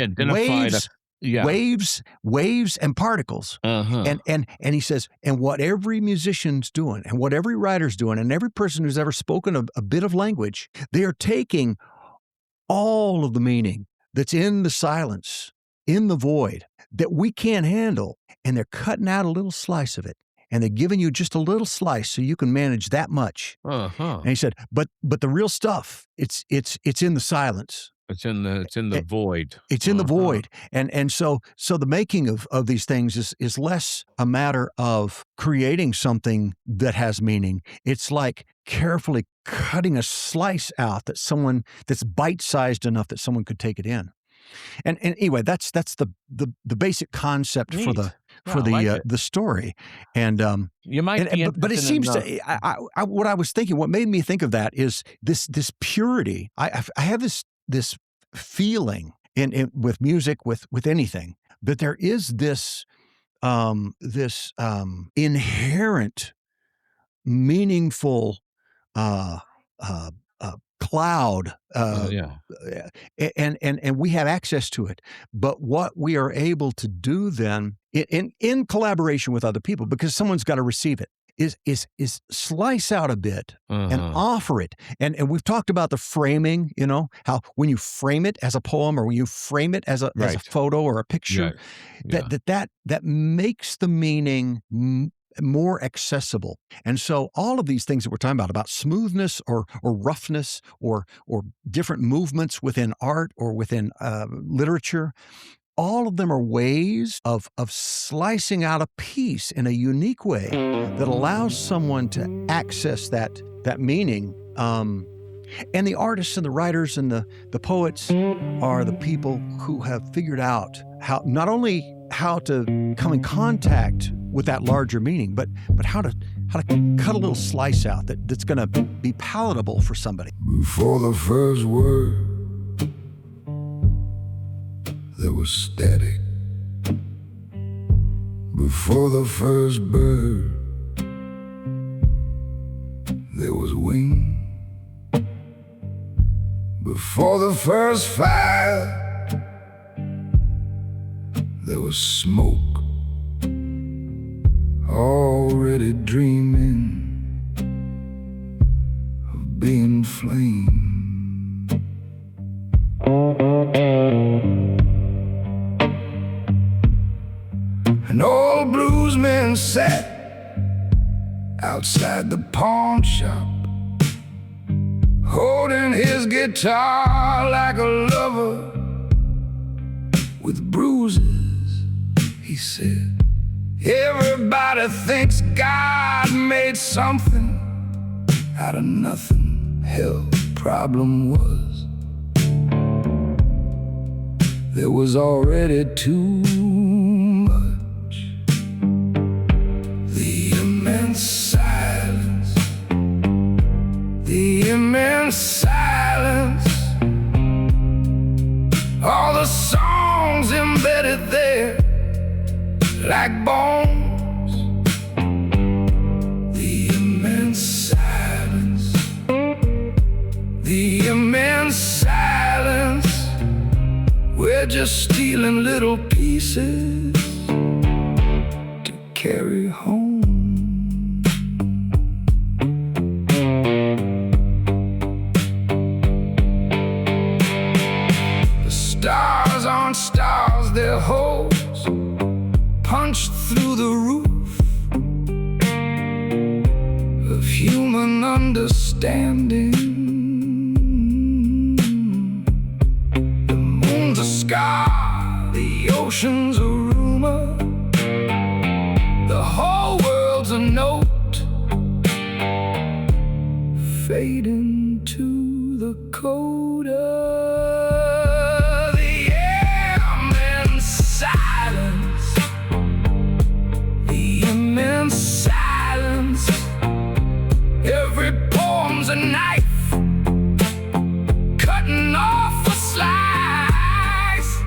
waves and particles. And he says, and what every musician's doing, and what every writer's doing, and every person who's ever spoken a bit of language, they are taking all of the meaning that's in the silence, in the void, that we can't handle, and they're cutting out a little slice of it, and they've given you just a little slice so you can manage that much. Uh-huh. And he said, but the real stuff, it's in the silence. It's in the void. It's in the void. And so the making of these things is less a matter of creating something that has meaning. It's like carefully cutting a slice out that's bite-sized enough that someone could take it in. And anyway, that's the basic concept Neat. for the story. And you might be but it seems to what I was thinking, what made me think of that is this purity. I have this feeling in with music, with anything, that there is this inherent meaningful cloud, and we have access to it. But what we are able to do then, in collaboration with other people, because someone's got to receive it, is slice out a bit and offer it. And we've talked about the framing, how when you frame it as a poem or when you frame it as a photo or a picture, that makes the meaning more accessible. And so all of these things that we're talking about smoothness or roughness or different movements within art or within literature, all of them are ways of slicing out a piece in a unique way that allows someone to access that meaning. And the artists and the writers and the poets are the people who have figured out not only how to come in contact with that larger meaning, but how to cut a little slice out that's going to be palatable for somebody. Before the first word, there was static. Before the first bird, there was wing. Before the first fire, there was smoke. Already dreaming of being flame. An old bluesman sat outside the pawn shop, holding his guitar like a lover with bruises. He said, everybody thinks God made something out of nothing. Hell, the problem was there was already too much. The immense silence, the immense silence, all the songs embedded there like bones. The immense silence, the immense silence. We're just stealing little pieces to carry home. The stars aren't stars, they're holes punched through the roof of human understanding. The moon's a scar, the ocean's a rumor, the whole world's a note fading to the coda. The immense silence, the immense silence. Every poem's a knife cutting off a slice.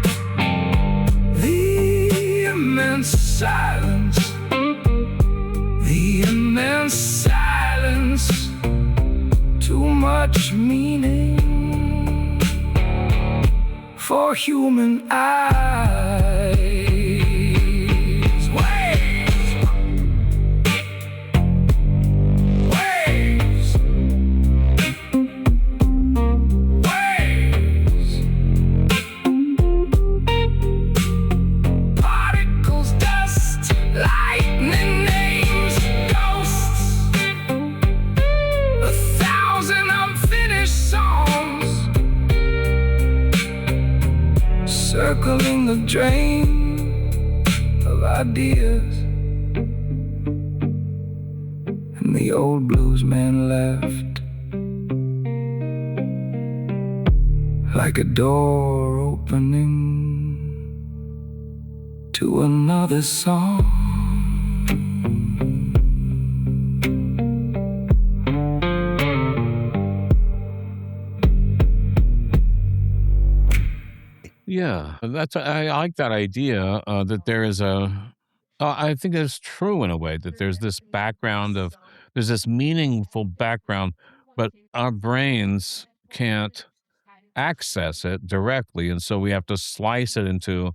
The immense silence, the immense silence. Too much meaning for human eyes. Particles, dust, lightning, names. circling the drain of ideas. And the old blues man left like a door opening to another song. Yeah, I like that idea that there is I think it's true in a way that there's this background of there's this meaningful background, but our brains can't access it directly, and so we have to slice it into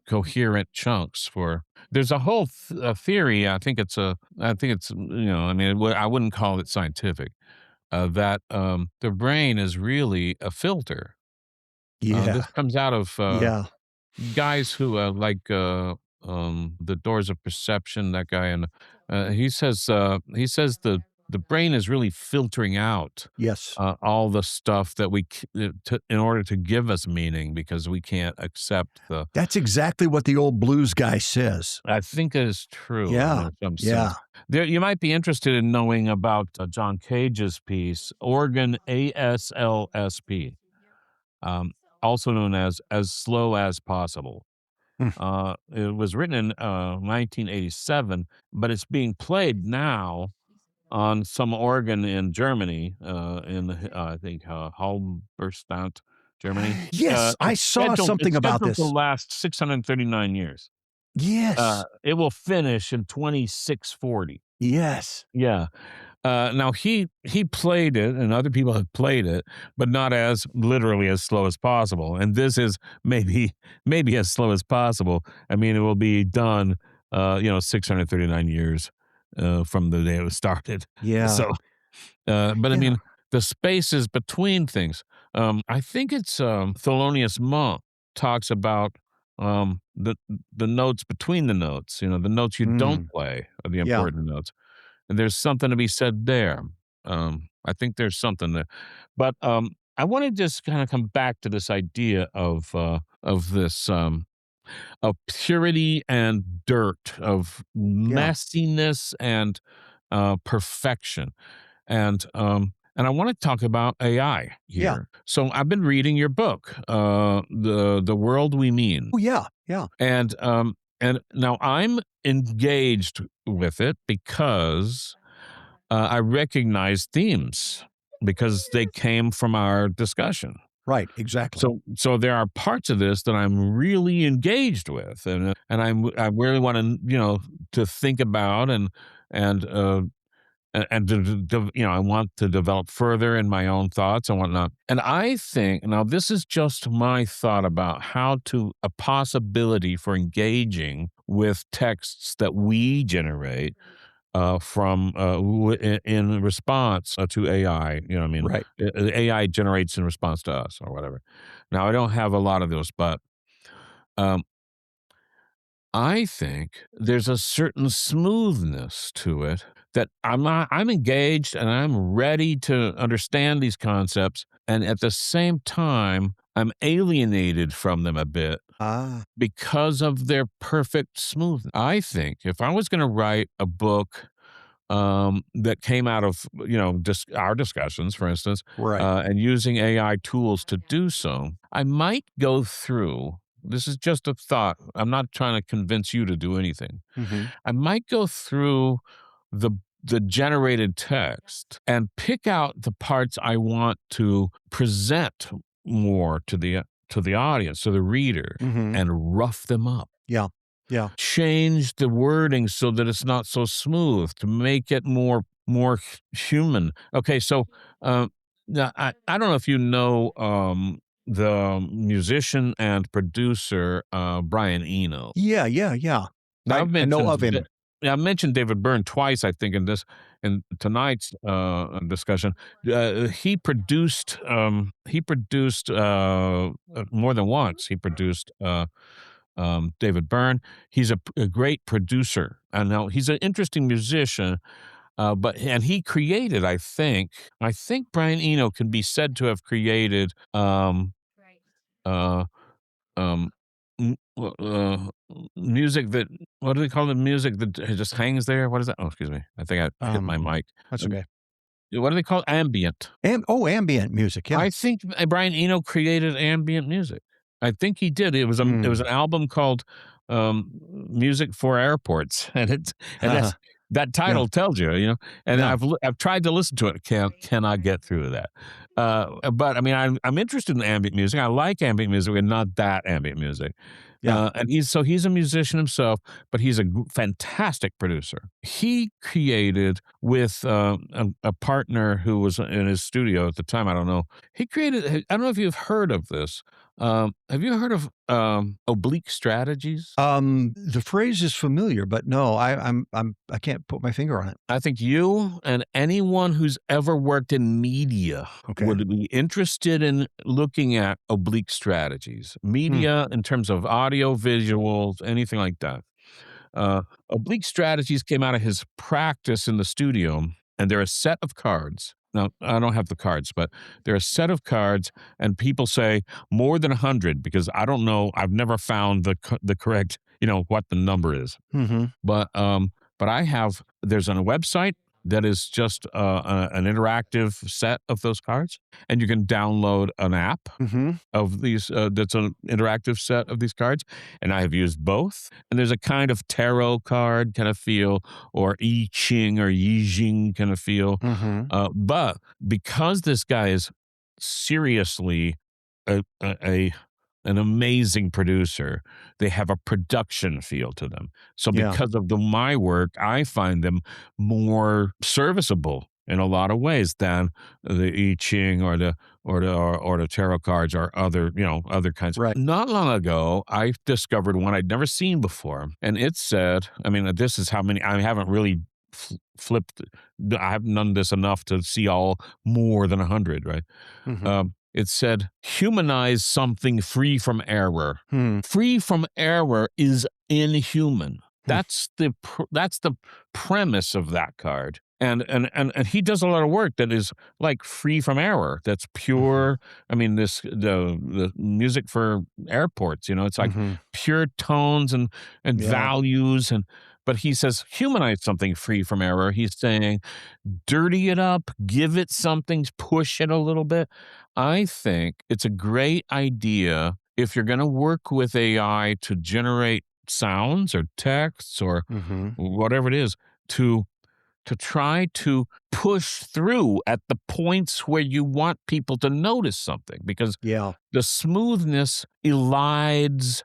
coherent chunks. For there's a whole theory. I think it's I mean I wouldn't call it scientific. That the brain is really a filter. Yeah. This comes out of Yeah. guys who the Doors of Perception. That guy, and he says the brain is really filtering out Yes. all the stuff that in order to give us meaning, because we can't accept the. That's exactly what the old blues guy says. I think it is true. Yeah. In some Yeah. sense. There, you might be interested in knowing about John Cage's piece, Organ ASLSP, um, also known as slow as possible. It was written in 1987, but it's being played now on some organ in Germany, I think Halberstadt, Germany. Yes, I saw something about scheduled this. to last 639 years. Yes. It will finish in 2640. Yes. Yeah. Now he played it, and other people have played it, but not as literally as slow as possible. And this is maybe as slow as possible. I mean, it will be done, 639 years from the day it was started. Yeah. So, but I mean, the spaces between things. I think it's Thelonious Monk talks about the notes between the notes. The notes you don't play are the important notes. And there's something to be said there. I think there's something there. But I want to just kind of come back to this idea of this of purity and dirt, of messiness and perfection. And I want to talk about AI here. Yeah. So I've been reading your book, The World We Mean. Oh, yeah. Yeah. And now I'm engaged with it because I recognize themes, because they came from our discussion. Right. Exactly. So there are parts of this that I'm really engaged with, and I really want to think about and I want to develop further in my own thoughts and whatnot. And I think, now this is just my thought about a possibility for engaging with texts that we generate in response to AI. I mean, right. AI generates in response to us or whatever. Now, I don't have a lot of those, but I think there's a certain smoothness to it that I'm engaged and I'm ready to understand these concepts. And at the same time, I'm alienated from them a bit because of their perfect smoothness. I think if I was going to write a book that came out of, our discussions, for instance, right. And using AI tools to do so, I might go through. This is just a thought. I'm not trying to convince you to do anything. Mm-hmm. I might go through the generated text and pick out the parts I want to present more to the audience, to the reader, and rough them up. Yeah. Yeah. Change the wording so that it's not so smooth, to make it more human. Okay, so now I don't know if you know the musician and producer Brian Eno. Yeah. I know of him. I mentioned David Byrne twice, I think, in tonight's discussion. He produced more than once. He produced David Byrne. He's a great producer, and now he's an interesting musician. And he created, I think Brian Eno can be said to have created um, music that, what do they call the music that just hangs there? What is that? Oh, excuse me. I think I hit my mic. That's okay. What do they call it? Ambient? Ambient music. Yeah. I think Brian Eno created ambient music. I think he did. It was an album called Music for Airports, and that title tells you, And I've tried to listen to it. Cannot get through that. But I mean, I'm interested in ambient music. I like ambient music, and not that ambient music. Yeah. And he's a musician himself, but he's a fantastic producer. He created with a partner who was in his studio at the time. I don't know. He created. I don't know if you've heard of this. Have you heard of oblique strategies? The phrase is familiar, but no, I can't put my finger on it. I think you and anyone who's ever worked in media would be interested in looking at oblique strategies. Media in terms of audio, visuals, anything like that. Oblique strategies came out of his practice in the studio, and they're a set of cards. Now, I don't have the cards, but they're a set of cards, and people say more than 100 because I don't know. I've never found the correct, what the number is. Mm-hmm. But there's a website that is just an interactive set of those cards, and you can download an app of these that's an interactive set of these cards, and I have used both. And there's a kind of tarot card kind of feel, or I Ching or Yi Jing kind of feel. But because this guy is seriously an amazing producer, they have a production feel to them. So because of my work, I find them more serviceable in a lot of ways than the I Ching or the tarot cards or other kinds. Right. Not long ago, I discovered one I'd never seen before, and it said, I mean, this is how many I haven't really flipped. I haven't done this enough to see all more than 100. Right. It said, humanize something free from error. Free from error is inhuman. That's the premise of that card. And he does a lot of work that is like free from error. That's pure. I mean, the music for airports, it's like pure tones and values. But he says, humanize something free from error. He's saying, dirty it up, give it something, push it a little bit. I think it's a great idea if you're going to work with AI to generate sounds or texts or whatever it is, to try to push through at the points where you want people to notice something, because the smoothness elides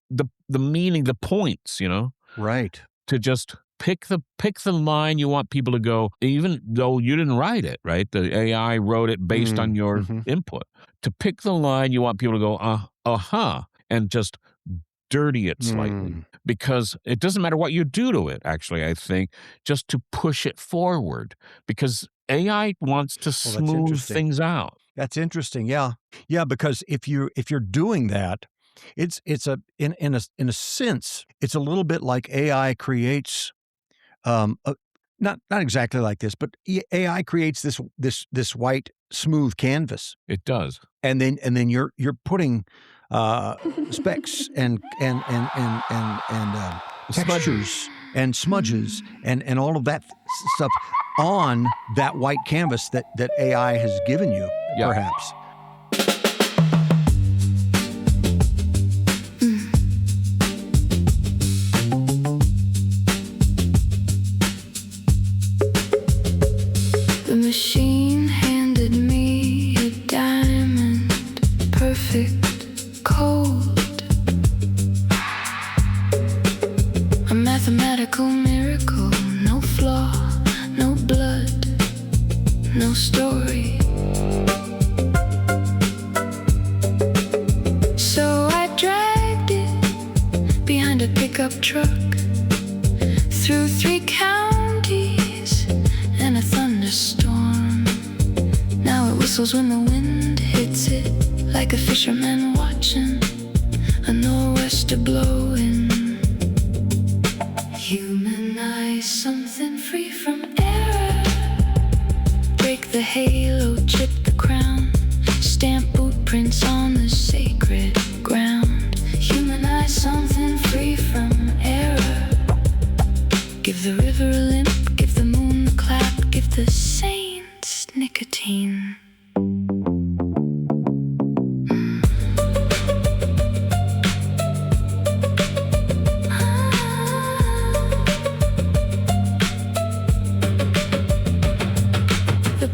the meaning, the points, Right. To just pick the line you want people to go, even though you didn't write it, right? The AI wrote it based on your input. To pick the line you want people to go, and just dirty it slightly. Because it doesn't matter what you do to it, actually, I think, just to push it forward. Because AI wants to smooth things out. That's interesting. Yeah. Yeah, because if you're doing that, it's in a sense, it's a little bit like AI creates, not exactly like this, but AI creates this white smooth canvas. It does, and then you're putting specks and textures and smudges and all of that stuff on that white canvas that AI has given you, perhaps. The machine handed me a diamond, perfect, cold. A mathematical miracle, no flaw, no blood, no story. So I dragged it behind a pickup truck through 3 counties and a thunderstorm. Now it whistles when the wind hits it, like a fisherman watching a nor'wester blowing. Humanize something free from error. Break the halo, chip the crown, stamp boot prints on the safe.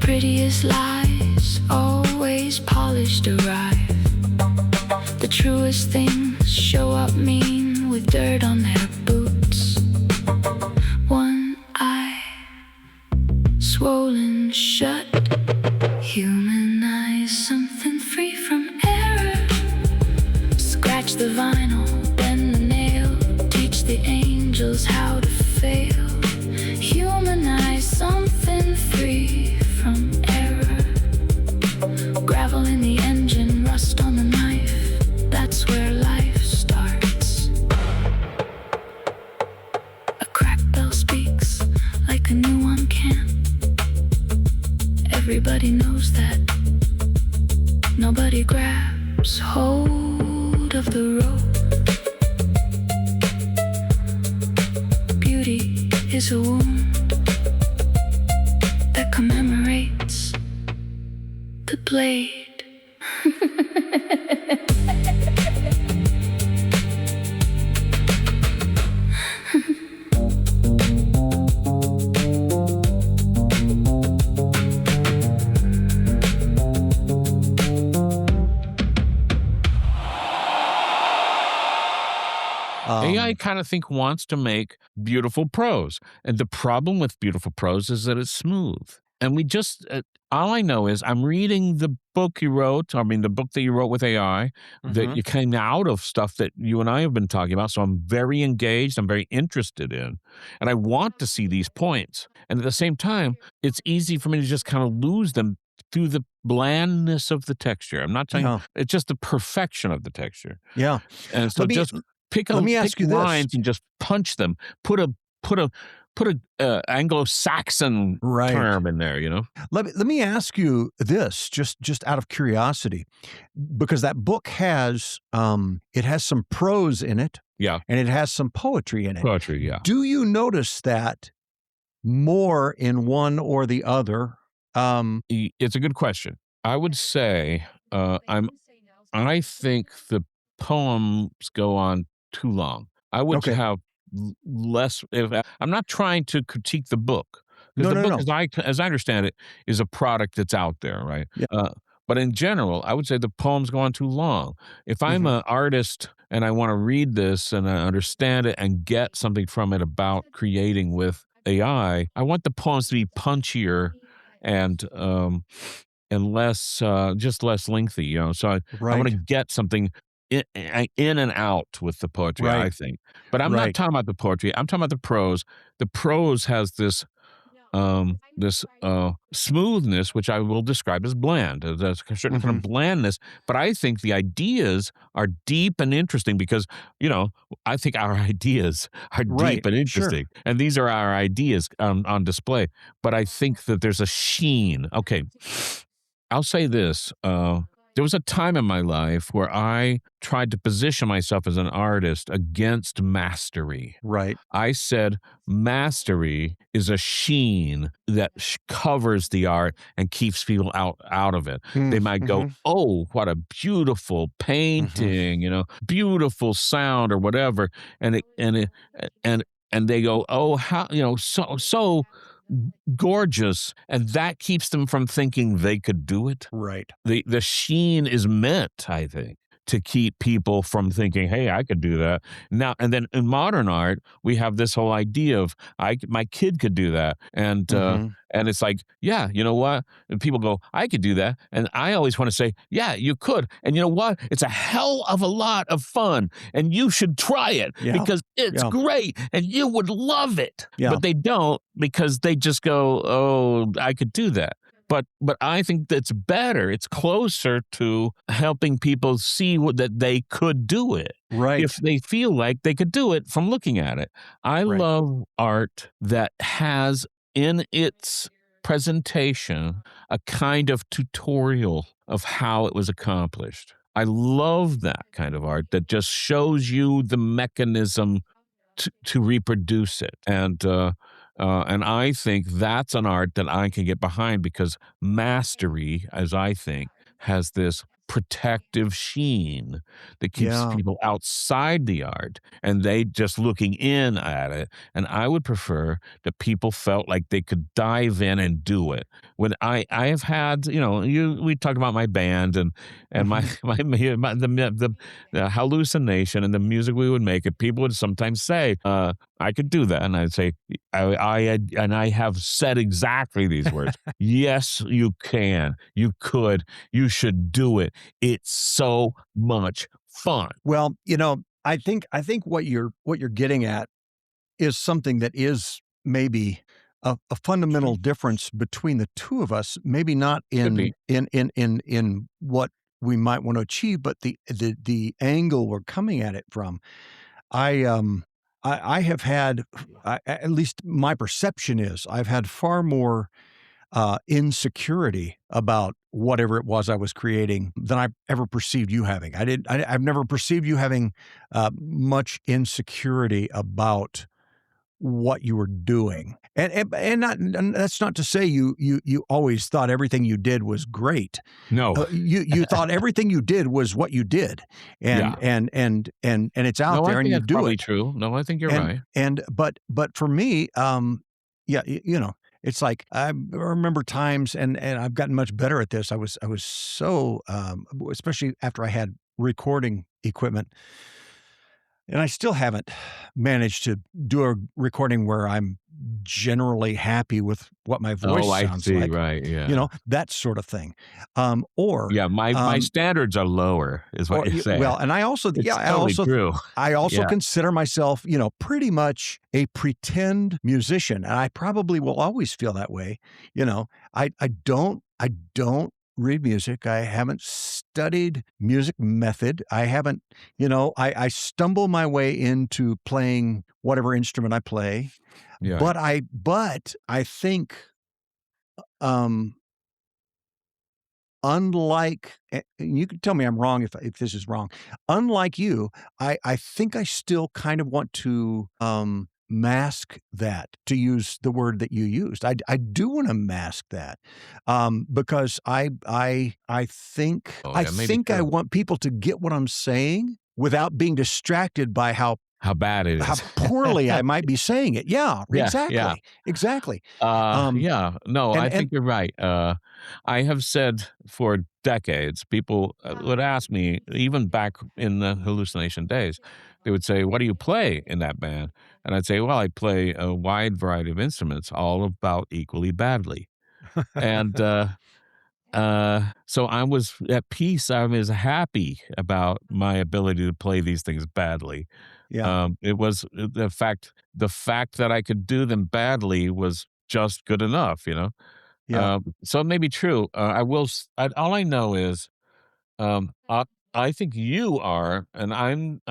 prettiest lies always polished arrive. The truest things show up mean with dirt on their boots. One eye swollen shut. Humanize, something free from error. Scratch the vinyl, bend the nail. Teach the angels how to fail. Humanize, something free from error. Gravel in the engine, rust on the knife. That's where life starts. A cracked bell speaks like a new one can. Everybody knows that. Nobody grabs hold of the rope. Beauty is a wound that commemorates the blade. AI kind of wants to make beautiful prose. And the problem with beautiful prose is that it's smooth. And we just, all I know is I'm reading the book you wrote, the book that you wrote with AI, that you came out of stuff that you and I have been talking about. So I'm very engaged, I'm very interested in, and I want to see these points. And at the same time, it's easy for me to just kind of lose them through the blandness of the texture. I'm not saying it's just the perfection of the texture. Yeah. And so pick lines and just punch them. Put a Anglo-Saxon term in there, Let me ask you this, just out of curiosity, because that book has it has some prose in it, and it has some poetry in it. Poetry, yeah. Do you notice that more in one or the other? It's a good question. I would say I think the poems go on too long. I would have less. I'm not trying to critique the book, because the book, as I understand it, is a product that's out there, right? Yeah. But in general, I would say the poems go on too long. If I'm an artist and I want to read this and I understand it and get something from it about creating with AI, I want the poems to be punchier and less, just less lengthy, So I want to get something in and out with the poetry, I think. But I'm not talking about the poetry. I'm talking about the prose. The prose has this smoothness, which I will describe as bland. There's a certain kind of blandness, but I think the ideas are deep and interesting because, I think our ideas are deep and interesting. Sure. And these are our ideas on display. But I think that there's a sheen. Okay, I'll say this. There was a time in my life where I tried to position myself as an artist against mastery. Right. I said mastery is a sheen that covers the art and keeps people out of it. They might go, "Oh, what a beautiful painting, beautiful sound or whatever," and they go, "Oh, how so gorgeous," and that keeps them from thinking they could do it. Right. The sheen is meant, I think, to keep people from thinking, "Hey, I could do that." Now, and then in modern art, we have this whole idea of my kid could do that, and it's like, yeah, you know what? And people go, "I could do that," and I always want to say, "Yeah, you could," and you know what? It's a hell of a lot of fun, and you should try it because it's great, and you would love it. Yeah. But they don't, because they just go, "Oh, I could do that." But I think that's better. It's closer to helping people see that they could do it. Right. If they feel like they could do it from looking at it. I love art that has in its presentation a kind of tutorial of how it was accomplished. I love that kind of art that just shows you the mechanism to reproduce it. And I think that's an art that I can get behind, because mastery, as I think, has this protective sheen that keeps people outside the art and they just looking in at it. And I would prefer that people felt like they could dive in and do it. When I have had, we talked about my band and the hallucination and the music we would make, and people would sometimes say, I could do that. And I'd say, I have said exactly these words. Yes, you can. You could. You should do it. It's so much fun. Well, I think what you're getting at is something that is maybe a fundamental difference between the two of us. Maybe not in what we might want to achieve, but the angle we're coming at it from. I have had, at least my perception is, I've had far more insecurity about whatever it was I was creating than I ever perceived you having. I've never perceived you having much insecurity about what you were doing, and that's not to say you always thought everything you did was great. No, you thought everything you did was what you did, and it's out there, and you do probably it. True. No, I think you're right. But for me, it's like I remember times, and I've gotten much better at this. I was so especially after I had recording equipment. And I still haven't managed to do a recording where I'm generally happy with what my voice sounds like. Right, yeah. That sort of thing. My standards are lower, is what you're saying. Well, and I also, true. I also consider myself, pretty much a pretend musician, and I probably will always feel that way. I don't read music. I haven't studied music method. I haven't, I stumble my way into playing whatever instrument I play. Yeah. But I think, unlike, and you can tell me I'm wrong if this is wrong. Unlike you, I think I still kind of want to, mask that, to use the word that you used. I do want to mask that, because I think I want people to get what I'm saying without being distracted by how bad it is, how poorly I might be saying it. Yeah, exactly. I think you're right. I have said for decades, people would ask me, even back in the hallucination days, they would say, "What do you play in that band?" And I'd say, "Well, I play a wide variety of instruments, all about equally badly." And so I was at peace. I was happy about my ability to play these things badly. Yeah. It was the fact that I could do them badly was just good enough, Yeah. So it may be true. All I know is, I think you are, and I'm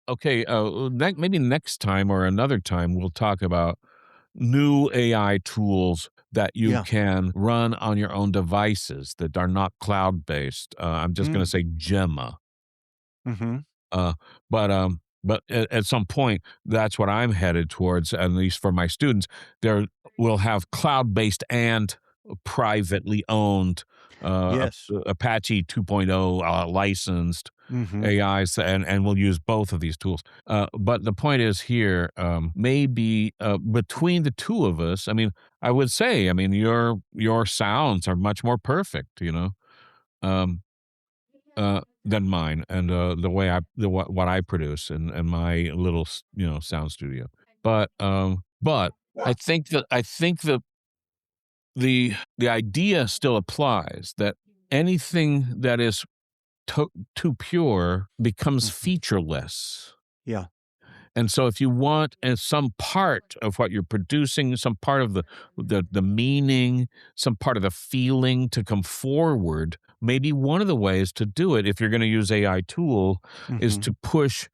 okay. Maybe next time or another time we'll talk about new AI tools that you can run on your own devices that are not cloud-based. I'm just going to say Gemma. Mm-hmm. But at some point, that's what I'm headed towards, at least for my students. There will have cloud-based and privately owned Apache 2.0 licensed AIs, and we'll use both of these tools. But the point is here, maybe between the two of us, I would say, your sounds are much more perfect, than mine, and the way what I produce in my little sound studio. But I think that the idea still applies, that anything that is too pure becomes featureless. Yeah. And so if you want some part of what you're producing, some part of the meaning, some part of the feeling to come forward, maybe one of the ways to do it, if you're going to use AI tool, is to push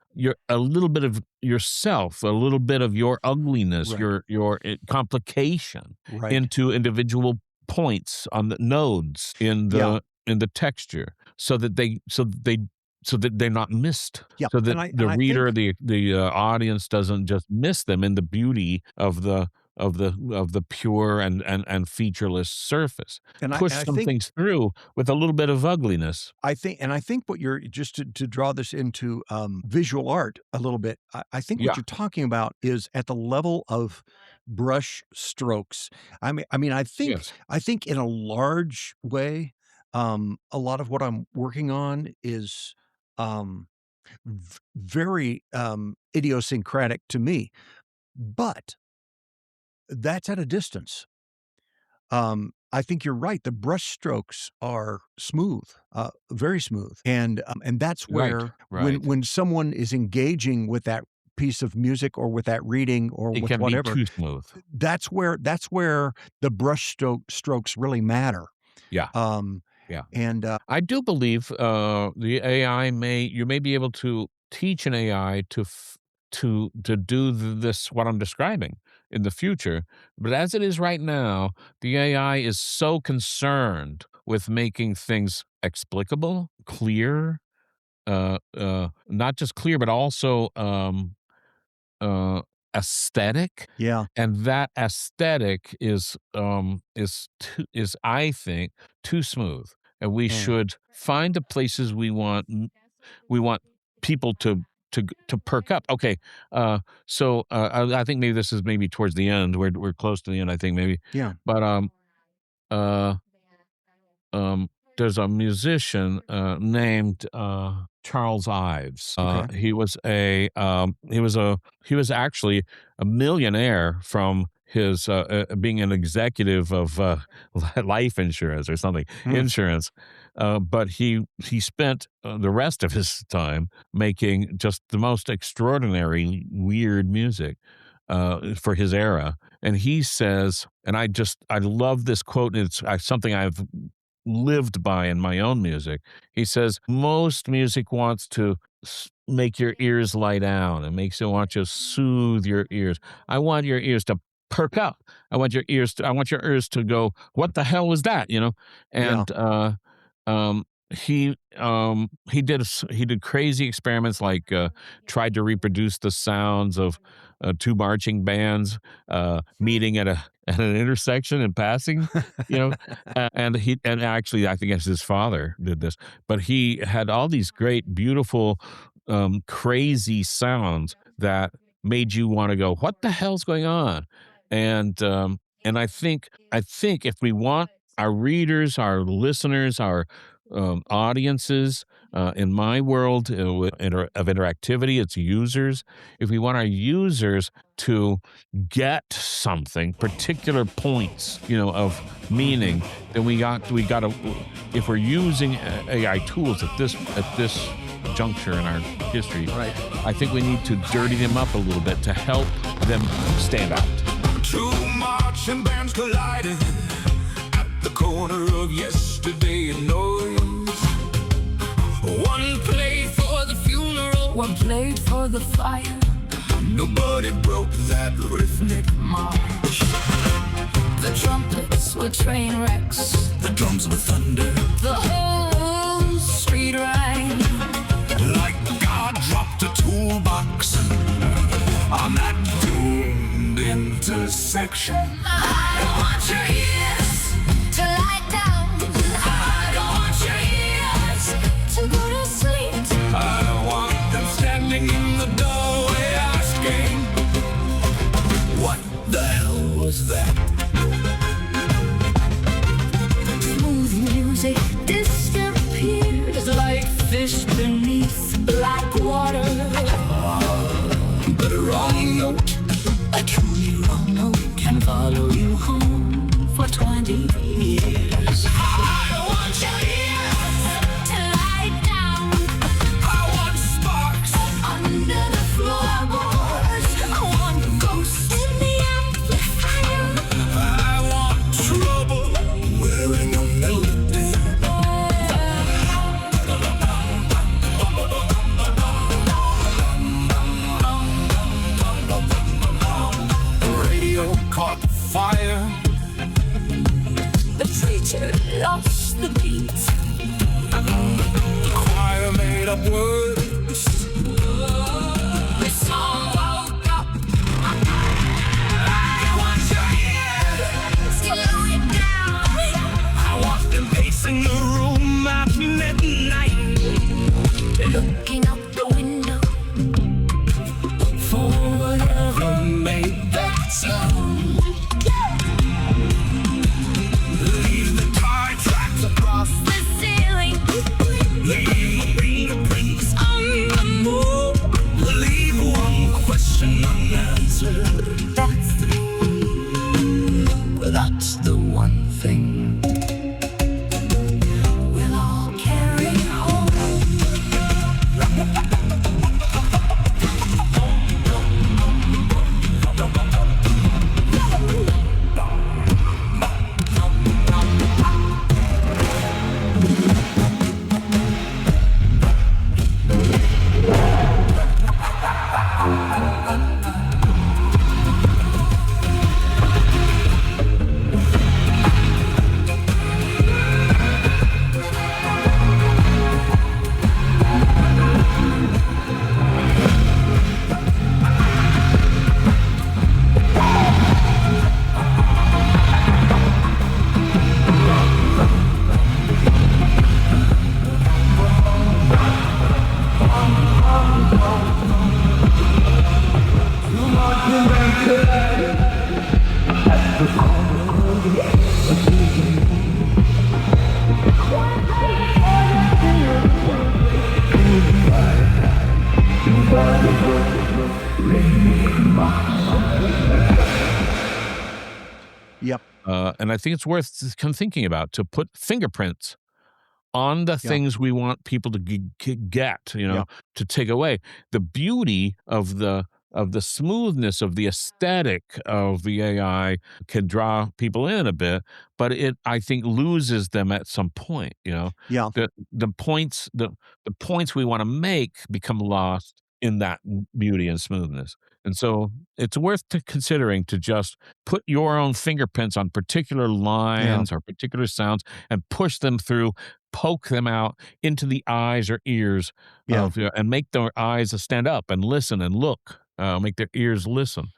a little bit of yourself, a little bit of your ugliness, your complication into individual points on the nodes in the texture, so that they're not missed. Yeah. So that the reader, the audience doesn't just miss them in the beauty of the the pure and featureless surface. And Push I some think things through with a little bit of ugliness. I think what you're just to draw this into visual art a little bit. I think what Yeah. you're talking about is at the level of brush strokes. I mean, I think Yes. in a large way, a lot of what I'm working on is very idiosyncratic to me, but that's at a distance. I think you're right. The brush strokes are smooth, very smooth, and that's Right. where Right. when someone is engaging with that piece of music or with that reading or It with can be whatever, too smooth. that's where the brush strokes really matter. Yeah. Um, Yeah. and I do believe the AI you may be able to teach an AI to do this what I'm describing in the future, but as it is right now, the AI is so concerned with making things explicable, clear, not just clear, but also uh, aesthetic, yeah, and that aesthetic is I think too smooth, and we mm, should find the places we want people to perk up. Okay, I think maybe this is maybe towards the end. We're close to the end, I think maybe, yeah, but uh um, there's a musician named Charles Ives. okay, He was actually a millionaire from his being an executive of life insurance or something, mm, insurance. But he spent the rest of his time making just the most extraordinary weird music for his era. And he says, and I love this quote. And it's something I've lived by in my own music. He says, most music wants to make your ears lie down. It makes you want to soothe your ears. I want your ears to perk up. I want your ears to go, what the hell was that? You know? yeah, And um he did crazy experiments like tried to reproduce the sounds of two marching bands meeting at an intersection and passing, you know, and actually I think it's his father did this, but he had all these great, beautiful, crazy sounds that made you want to go, what the hell's going on? And I think if we want our readers, our listeners, our audiences, in my world of interactivity, it's users. If we want our users to get something, particular points, you know, of meaning, then we got to. If we're using AI tools at this juncture in our history, right. I think we need to dirty them up a little bit to help them stand out. Two marching bands colliding at the corner of yesterday and noise. One played for the funeral, one played for the fire. Nobody broke that rhythmic march. The trumpets were train wrecks, the drums were thunder. The whole street rang like God dropped a toolbox on that doomed intersection. I don't want your ears to lie down. I don't want your ears to go to sleep. I don't want them standing in the doorway asking, what the hell was that? Smooth music disappears like fish beneath black water. But a wrong note, a truly wrong note, can follow you home for 20 years. I don't want your ears to lie down. I want sparks under the floorboards. I want ghosts in the amplifier. I want trouble wearing a melody. Radio caught fire. The preacher lost the beat. The choir made up words. The song woke up. I want Yep. And I think it's worth thinking about, to put fingerprints on the things we want people to get, to take away. The beauty of the smoothness of the aesthetic of the AI can draw people in a bit, but it, I think, loses them at some point. Yeah. The points we want to make become lost in that beauty and smoothness. And so it's worth considering to just put your own fingerprints on particular lines or particular sounds and push them through, poke them out into the eyes or ears and make their eyes stand up and listen and look, make their ears listen.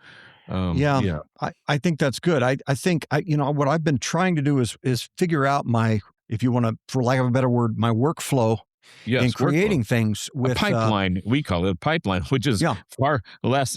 I think that's good. I think what I've been trying to do is figure out my, if you want to, for lack of a better word, my workflow. Yes, in creating things with a pipeline. We call it a pipeline, which is far less,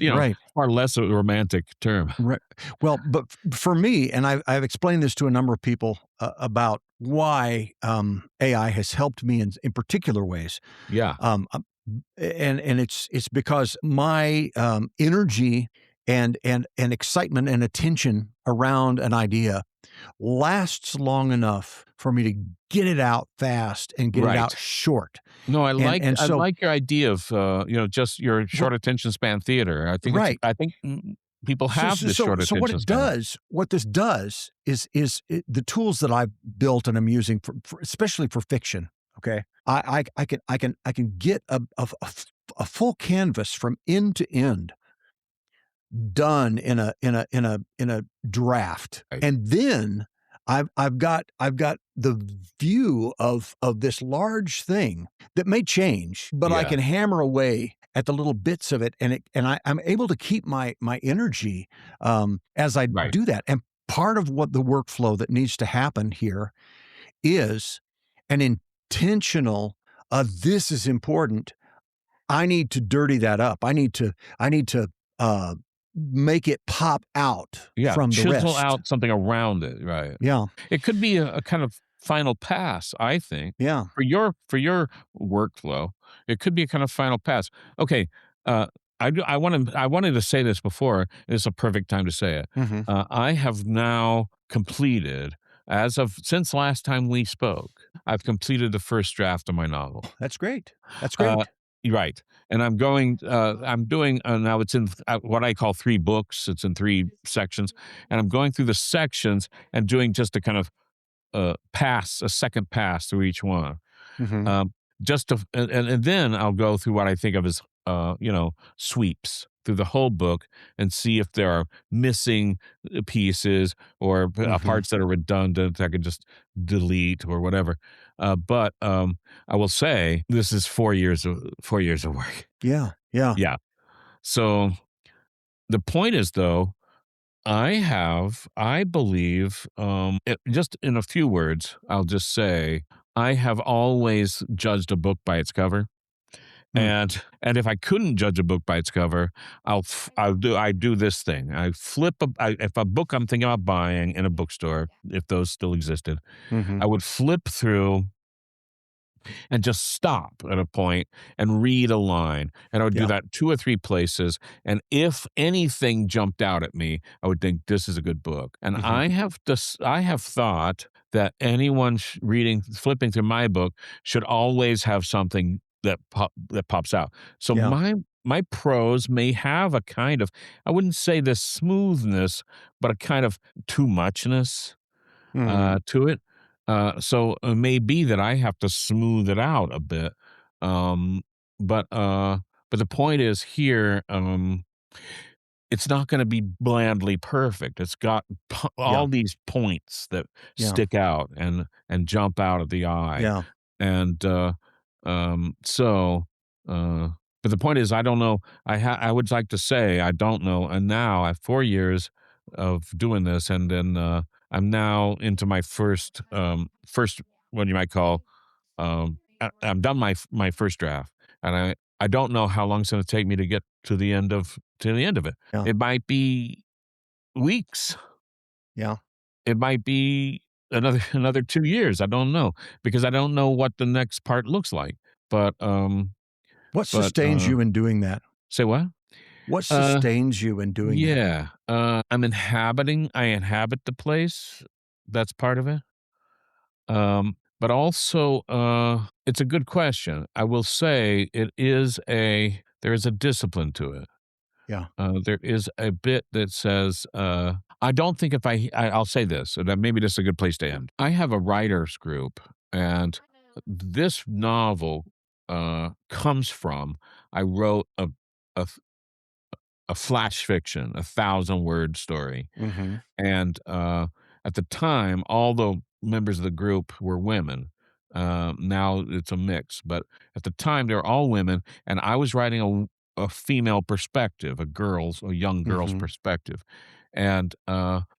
far less a romantic term. Right. Well, but for me, and I've explained this to a number of people about why AI has helped me in particular ways. Yeah. And it's because my energy and excitement and attention around an idea lasts long enough for me to get it out fast and get it out short. No, I like your idea of just your short attention span theater. I think people have this short attention span. So what this does is the tools that I've built and I'm using for especially for fiction. Okay, I can get a full canvas from end to end done in a draft, and then I've got the view of this large thing that may change, but I can hammer away at the little bits of it, and I'm able to keep my energy as I do that. And part of what the workflow that needs to happen here is an intentional. This is important. I need to dirty that up. I need to make it pop out from the rest. Chisel out something around it, right? Yeah. It could be a kind of final pass, I think. Yeah. For your workflow, it could be a kind of final pass. Okay. I wanted to say this before. It's a perfect time to say it. Mm-hmm. I have now completed, since last time we spoke, I've completed the first draft of my novel. That's great. That's great. Right. And I'm doing, now it's in what I call 3 books. It's in 3 sections. And I'm going through the sections and doing just a kind of a second pass through each one. Mm-hmm. And then I'll go through what I think of as, sweeps through the whole book and see if there are missing pieces or parts that are redundant that I could just delete or whatever. But I will say this is 4 years of work. Yeah. So the point is, though, I believe, just in a few words, I'll just say I have always judged a book by its cover. And if I couldn't judge a book by its cover, I do this thing. I flip if a book I'm thinking about buying in a bookstore, if those still existed, I would flip through and just stop at a point and read a line. And I would do that 2 or 3 places. And if anything jumped out at me, I would think this is a good book. And I have thought that anyone flipping through my book should always have something that pops out. So my prose may have a kind of, I wouldn't say this smoothness, but a kind of too muchness to it. So it may be that I have to smooth it out a bit. But the point is here, it's not going to be blandly perfect. It's got all these points that stick out and jump out of the eye. Yeah. And but the point is, I don't know. I would like to say I don't know. And now I have 4 years of doing this, and then I'm now into my first what you might call I'm done my first draft, and I don't know how long it's going to take me to get to the end of it. Yeah. It might be weeks. Yeah. it might be another 2 years. I don't know, because I don't know what the next part looks like. But what sustains you in doing that? Say what? What sustains you in doing that? Yeah, I inhabit the place. That's part of it. But also, it's a good question. I will say there is a discipline to it. Yeah. There is a bit that says, I don't think if I'll say this, and maybe this is a good place to end. I have a writers group, and this novel comes from, I wrote a flash fiction, 1,000-word story. Mm-hmm. And at the time, all the members of the group were women. Now it's a mix, but at the time they were all women, and I was writing a female perspective, a young girl's Mm-hmm. perspective. And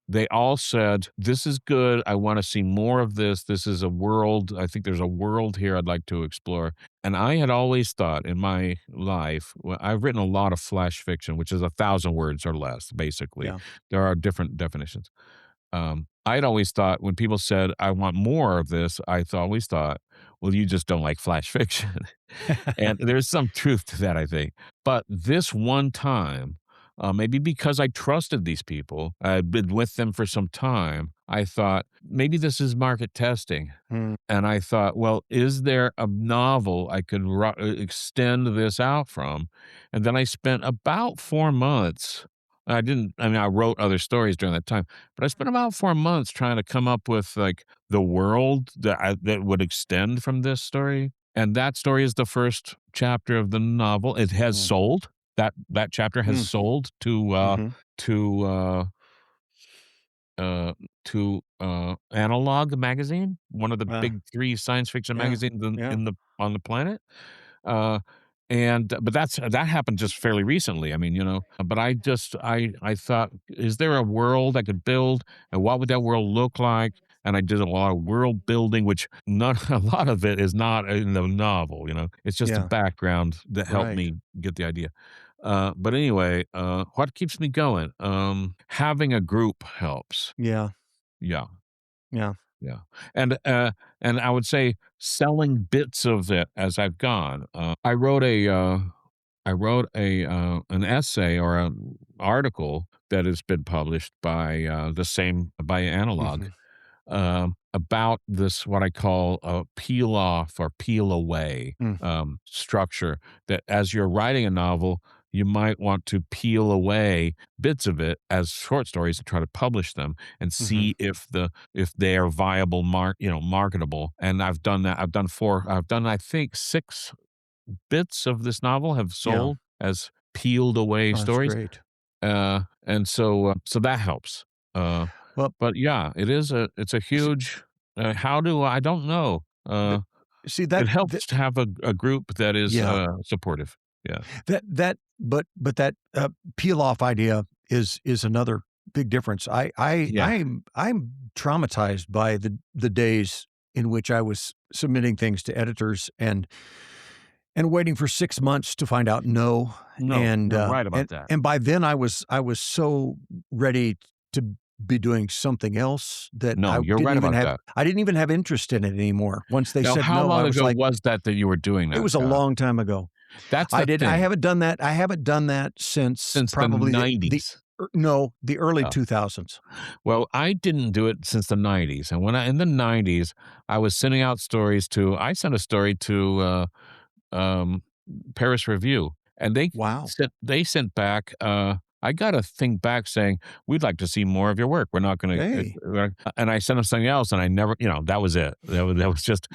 they all said, "This is good. I want to see more of this. This is a world. I think there's a world here I'd like to explore." And I had always thought in my life, well, I've written a lot of flash fiction, which is 1,000 words or less, basically. Yeah. There are different definitions. I'd always thought when people said, "I want more of this," always thought, well, you just don't like flash fiction. And there's some truth to that, I think. But this one time, maybe because I trusted these people, I'd been with them for some time, I thought, maybe this is market testing. Mm. And I thought, well, is there a novel I could extend this out from? And then I spent about 4 months. I wrote other stories during that time, but I spent about 4 months trying to come up with like the world that would extend from this story. And that story is the first chapter of the novel. It has sold. That chapter has sold to Analog magazine, one of the big 3 science fiction magazines on the planet. But that happened just fairly recently. I mean, but I thought, is there a world I could build, and what would that world look like? And I did a lot of world building, which a lot of it is not in the novel. It's just the background that helped me get the idea. But anyway, what keeps me going? Having a group helps. Yeah. Yeah. Yeah. Yeah. And I would say selling bits of it as I've gone. I wrote an essay or an article that has been published by Analog. About this, what I call a peel off or peel away structure, that as you're writing a novel, you might want to peel away bits of it as short stories and try to publish them and see if they are viable, marketable. And I've done that. I've done I think 6 bits of this novel have sold as peeled away stories. Great. And so that helps. But yeah, it's a huge, I don't know. See that it helps to have a group that is supportive. Yeah. But that peel off idea is another big difference. I'm traumatized by the days in which I was submitting things to editors and waiting for 6 months to find out no. And you're right about that. And by then I was so ready to be doing something else that you're right about that. I didn't even have interest in it anymore. Once they said how no, long I was ago like, was that you were doing that? It was a long time ago. That's I haven't done that. I haven't done that since probably the 90s. The early 2000s. Well, I didn't do it since the 90s. And in the 90s, I was sending out stories I sent a story to Paris Review, and they sent back, I got a thing back saying, "We'd like to see more of your work. We're not going to," and I sent them something else, and I never, that was it. That was just,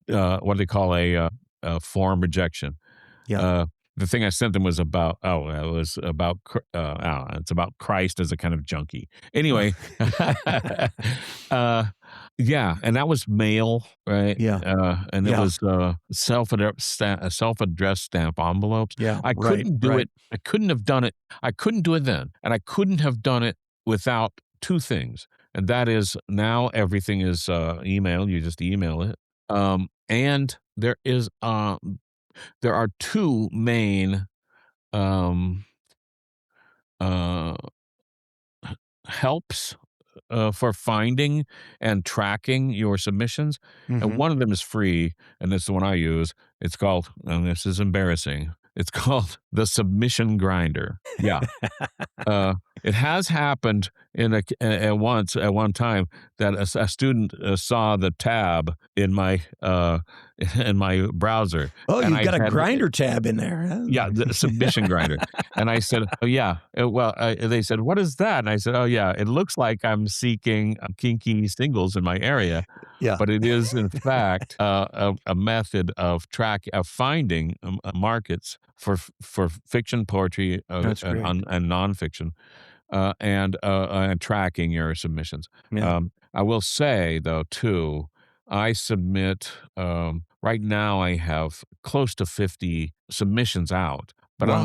what they call a form rejection. Yeah. The thing I sent them was about, it's about Christ as a kind of junkie. Anyway, and that was mail, right? Yeah. And it was self-addressed stamp envelopes. Yeah. I couldn't do it. I couldn't have done it. I couldn't do it then. And I couldn't have done it without 2 things. And that is, now everything is email. You just email it. And there are 2 main helps for finding and tracking your submissions. And one of them is free, and this is the one I use. It's called, and this is embarrassing, it's called the Submission Grinder. Yeah. It has happened at one time that a student saw the tab in my browser. Oh, you've got a grinder tab in there. Huh? Yeah, the Submission Grinder. And I said, oh yeah. Well, they said, what is that? And I said, oh yeah, it looks like I'm seeking kinky singles in my area. Yeah, but it is in fact a method of finding markets for fiction, poetry, and nonfiction, and tracking your submissions. Yeah. I will say though too, I submit right now. I have close to 50 submissions out, but Wow. I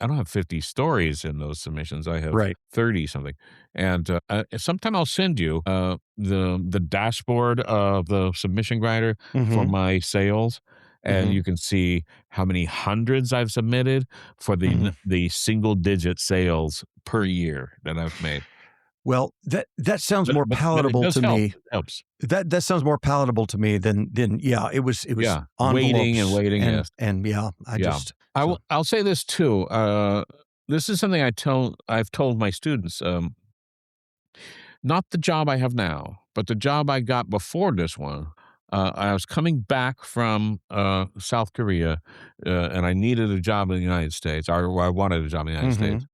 don't have 50 stories in those submissions. I have 30 something. And sometime I'll send you the dashboard of the Submission Grinder for my sales. And you can see how many hundreds I've submitted for the single digit sales per year that I've made. Well, that sounds more palatable to me. It helps. That sounds more palatable to me than it was waiting and waiting. And yeah, I'll say this too. This is something I've told my students. Not the job I have now, but the job I got before this one. I was coming back from South Korea, and I needed a job in the United States, or I wanted a job in the United States.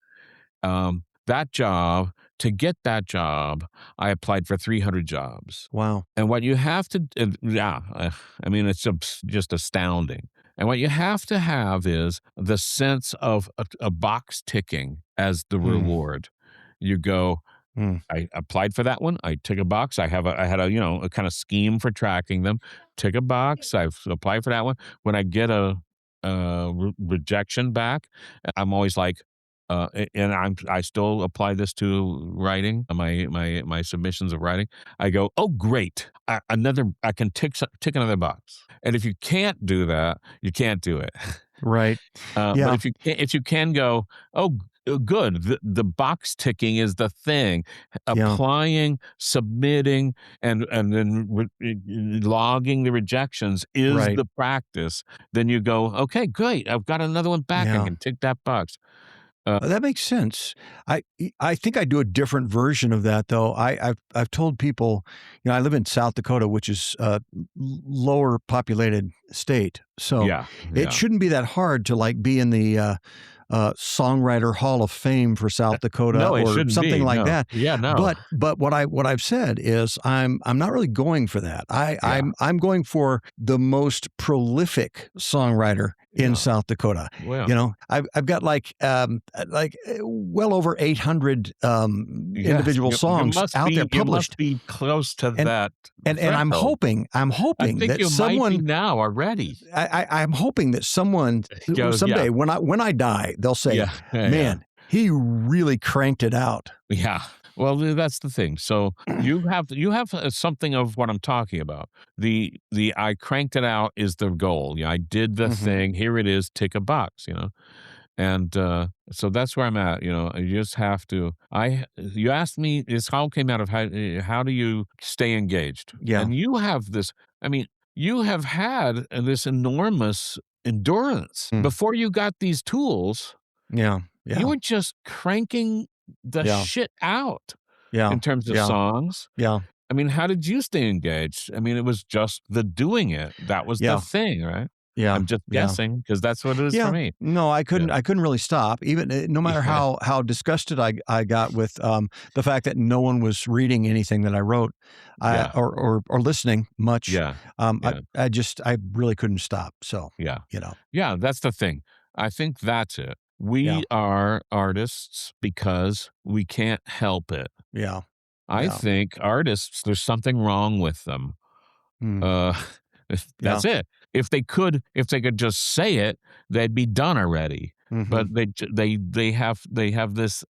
To get that job, I applied for 300 jobs. Wow. And what you have to, I mean, it's just astounding. And what you have to have is the sense of a box ticking as the reward. You go, I applied for that one. I tick a box. I had a kind of scheme for tracking them. Tick a box. I've applied for that one. When I get a rejection back, I'm always like, and I still apply this to writing, my submissions of writing. I go, oh great, I can tick another box. And if you can't do that, you can't do it. Right. But if you can go, oh good, the box ticking is the thing. Applying, submitting, and then logging the rejections is the practice. Then you go, okay, great, I've got another one back. I can tick that box. That makes sense. I think I do a different version of that though. I've told people, I live in South Dakota, which is a lower populated state, so it shouldn't be that hard to be in the Songwriter Hall of Fame for South Dakota or something like that. Yeah, no. But what I've said is I'm not really going for that. I'm going for the most prolific songwriter in South Dakota. Wow. I've got well over 800 individual songs out there published. You must be close to that. And I'm hoping I think that you someone might be now already. I'm hoping that someone someday when I die, they'll say, "Man, he really cranked it out." Yeah. Well, that's the thing. So you have something of what I'm talking about. The I cranked it out is the goal. I did the thing. Here it is. Tick a box. And so that's where I'm at. You just have to. You asked me. This all came out of how do you stay engaged? Yeah. And you have this. I mean, you have had this enormous endurance before you got these tools. Yeah. You were just cranking the shit out in terms of songs. Yeah. I mean, how did you stay engaged? I mean, it was just the doing it. That was the thing, right? Yeah. I'm just guessing because that's what it is for me. No, I couldn't really stop. Even no matter how disgusted I got with the fact that no one was reading anything that I wrote or listening much. I really couldn't stop. So Yeah, that's the thing. I think that's it. We are artists because we can't help it. Yeah. I think artists, there's something wrong with them. That's it. If they could just say it, they'd be done already. But they have this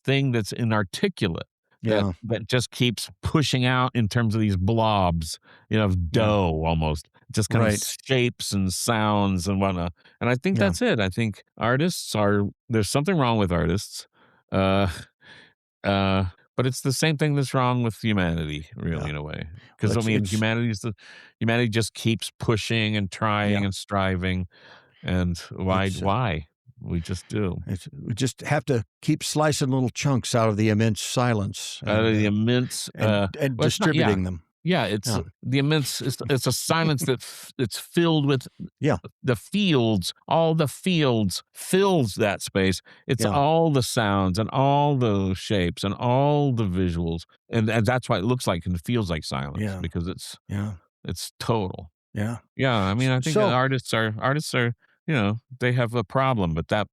thing that's inarticulate. That just keeps pushing out in terms of these blobs, of dough almost. Just kind of shapes and sounds and whatnot. And I think that's it. I think there's something wrong with artists. But But it's the same thing that's wrong with humanity, really, in a way. Because humanity just keeps pushing and trying and striving, and why? We just do. We just have to keep slicing little chunks out of the immense silence. Out of the immense... and distributing them. Yeah, it's the immense. It's a silence it's filled with the fields. All the fields fills that space. It's all the sounds and all the shapes and all the visuals, and that's why it looks like and feels like silence because it's total. Yeah. I mean, I think that artists are. They have a problem, but that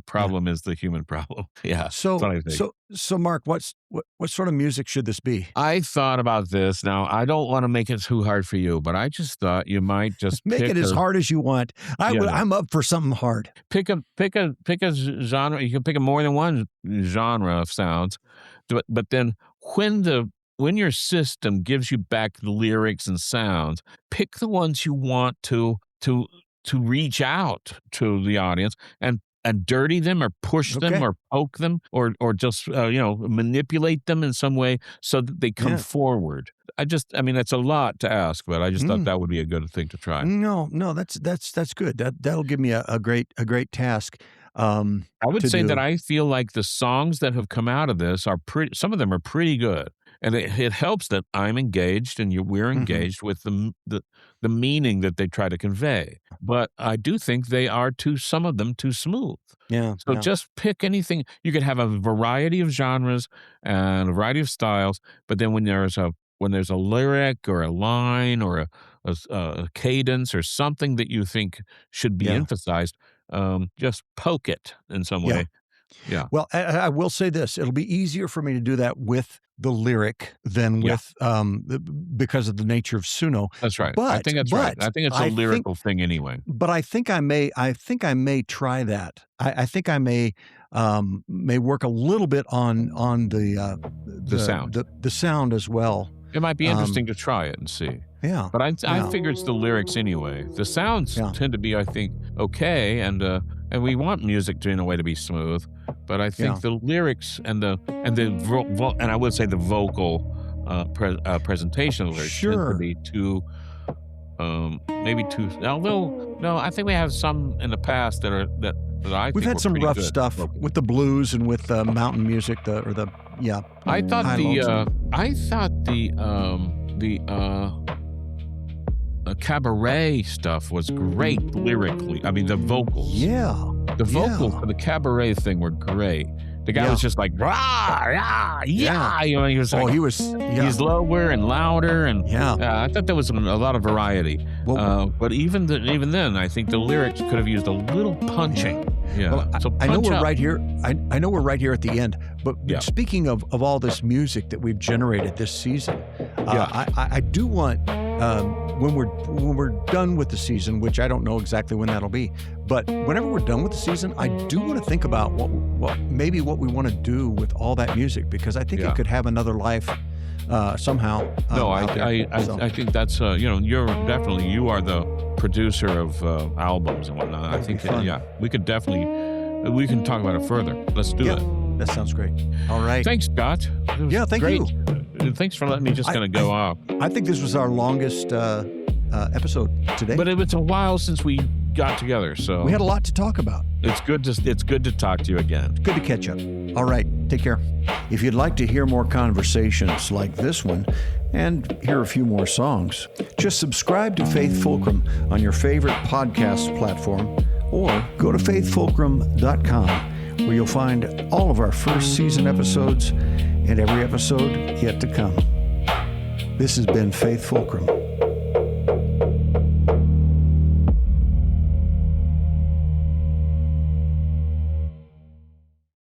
problem is the human problem. Yeah. So Mark, what sort of music should this be? I thought about this. Now, I don't want to make it too hard for you, but I just thought you might just make it as hard as you want. I'm up for something hard. Pick a genre. You can pick more than one genre of sounds, but then when your system gives you back the lyrics and sounds, pick the ones you want to reach out to the audience and dirty them or push them or poke them or just manipulate them in some way so that they come forward. I mean, it's a lot to ask, but I just thought that would be a good thing to try. No, that's good. That'll give me a great task. I would say that I feel like the songs that have come out of this some of them are pretty good. And it helps that I'm engaged and we're engaged with the meaning that they try to convey. But I do think they are some of them too smooth. Yeah. So just pick anything. You could have a variety of genres and a variety of styles. But then when there's a lyric or a line or a cadence or something that you think should be emphasized, just poke it in some way. Yeah. Well, I will say this: it'll be easier for me to do that with the lyric than with because of the nature of Suno. That's right. I think that's right. I think it's a lyrical thing anyway. But I think I may try that. I think I may work a little bit on the sound. The sound as well. It might be interesting to try it and see. Yeah. But I figure it's the lyrics anyway. The sounds tend to be, I think, okay, and we want music in a way to be smooth. But I think the lyrics and I would say the vocal presentation of lyrics tend to be too, maybe too. Although no, I think we have some in the past that I think we've had some rough good stuff with the blues and with mountain music. I thought the cabaret stuff was great lyrically. I mean, the vocals. Yeah. The vocals for the cabaret thing were great. The guy was just like, rah, rah, yeah. You know, he was he's lower and louder. And I thought there was a lot of variety. Well, but even then, I think the lyrics could have used a little punching. Yeah. Well, so I know we're right here. I know we're right here at the end. But speaking of all this music that we've generated this season, I do want when we're done with the season, which I don't know exactly when that'll be, but whenever we're done with the season, I do want to think about what we want to do with all that music, because I think it could have another life somehow. No, I think that's you are the producer of albums and whatnot. I think we can talk about it further. Let's do it. That sounds great. All right. Thanks, Scott. Thank you. Thanks for letting me just kind of go off. I think this was our longest episode today. But it was a while since we got together, so we had a lot to talk about. It's good to talk to you again. Good to catch up. All right, take care. If you'd like to hear more conversations like this one and hear a few more songs, just subscribe to Faith Fulcrum on your favorite podcast platform, or go to faithfulcrum.com, where you'll find all of our first season episodes and every episode yet to come. This has been Faith Fulcrum.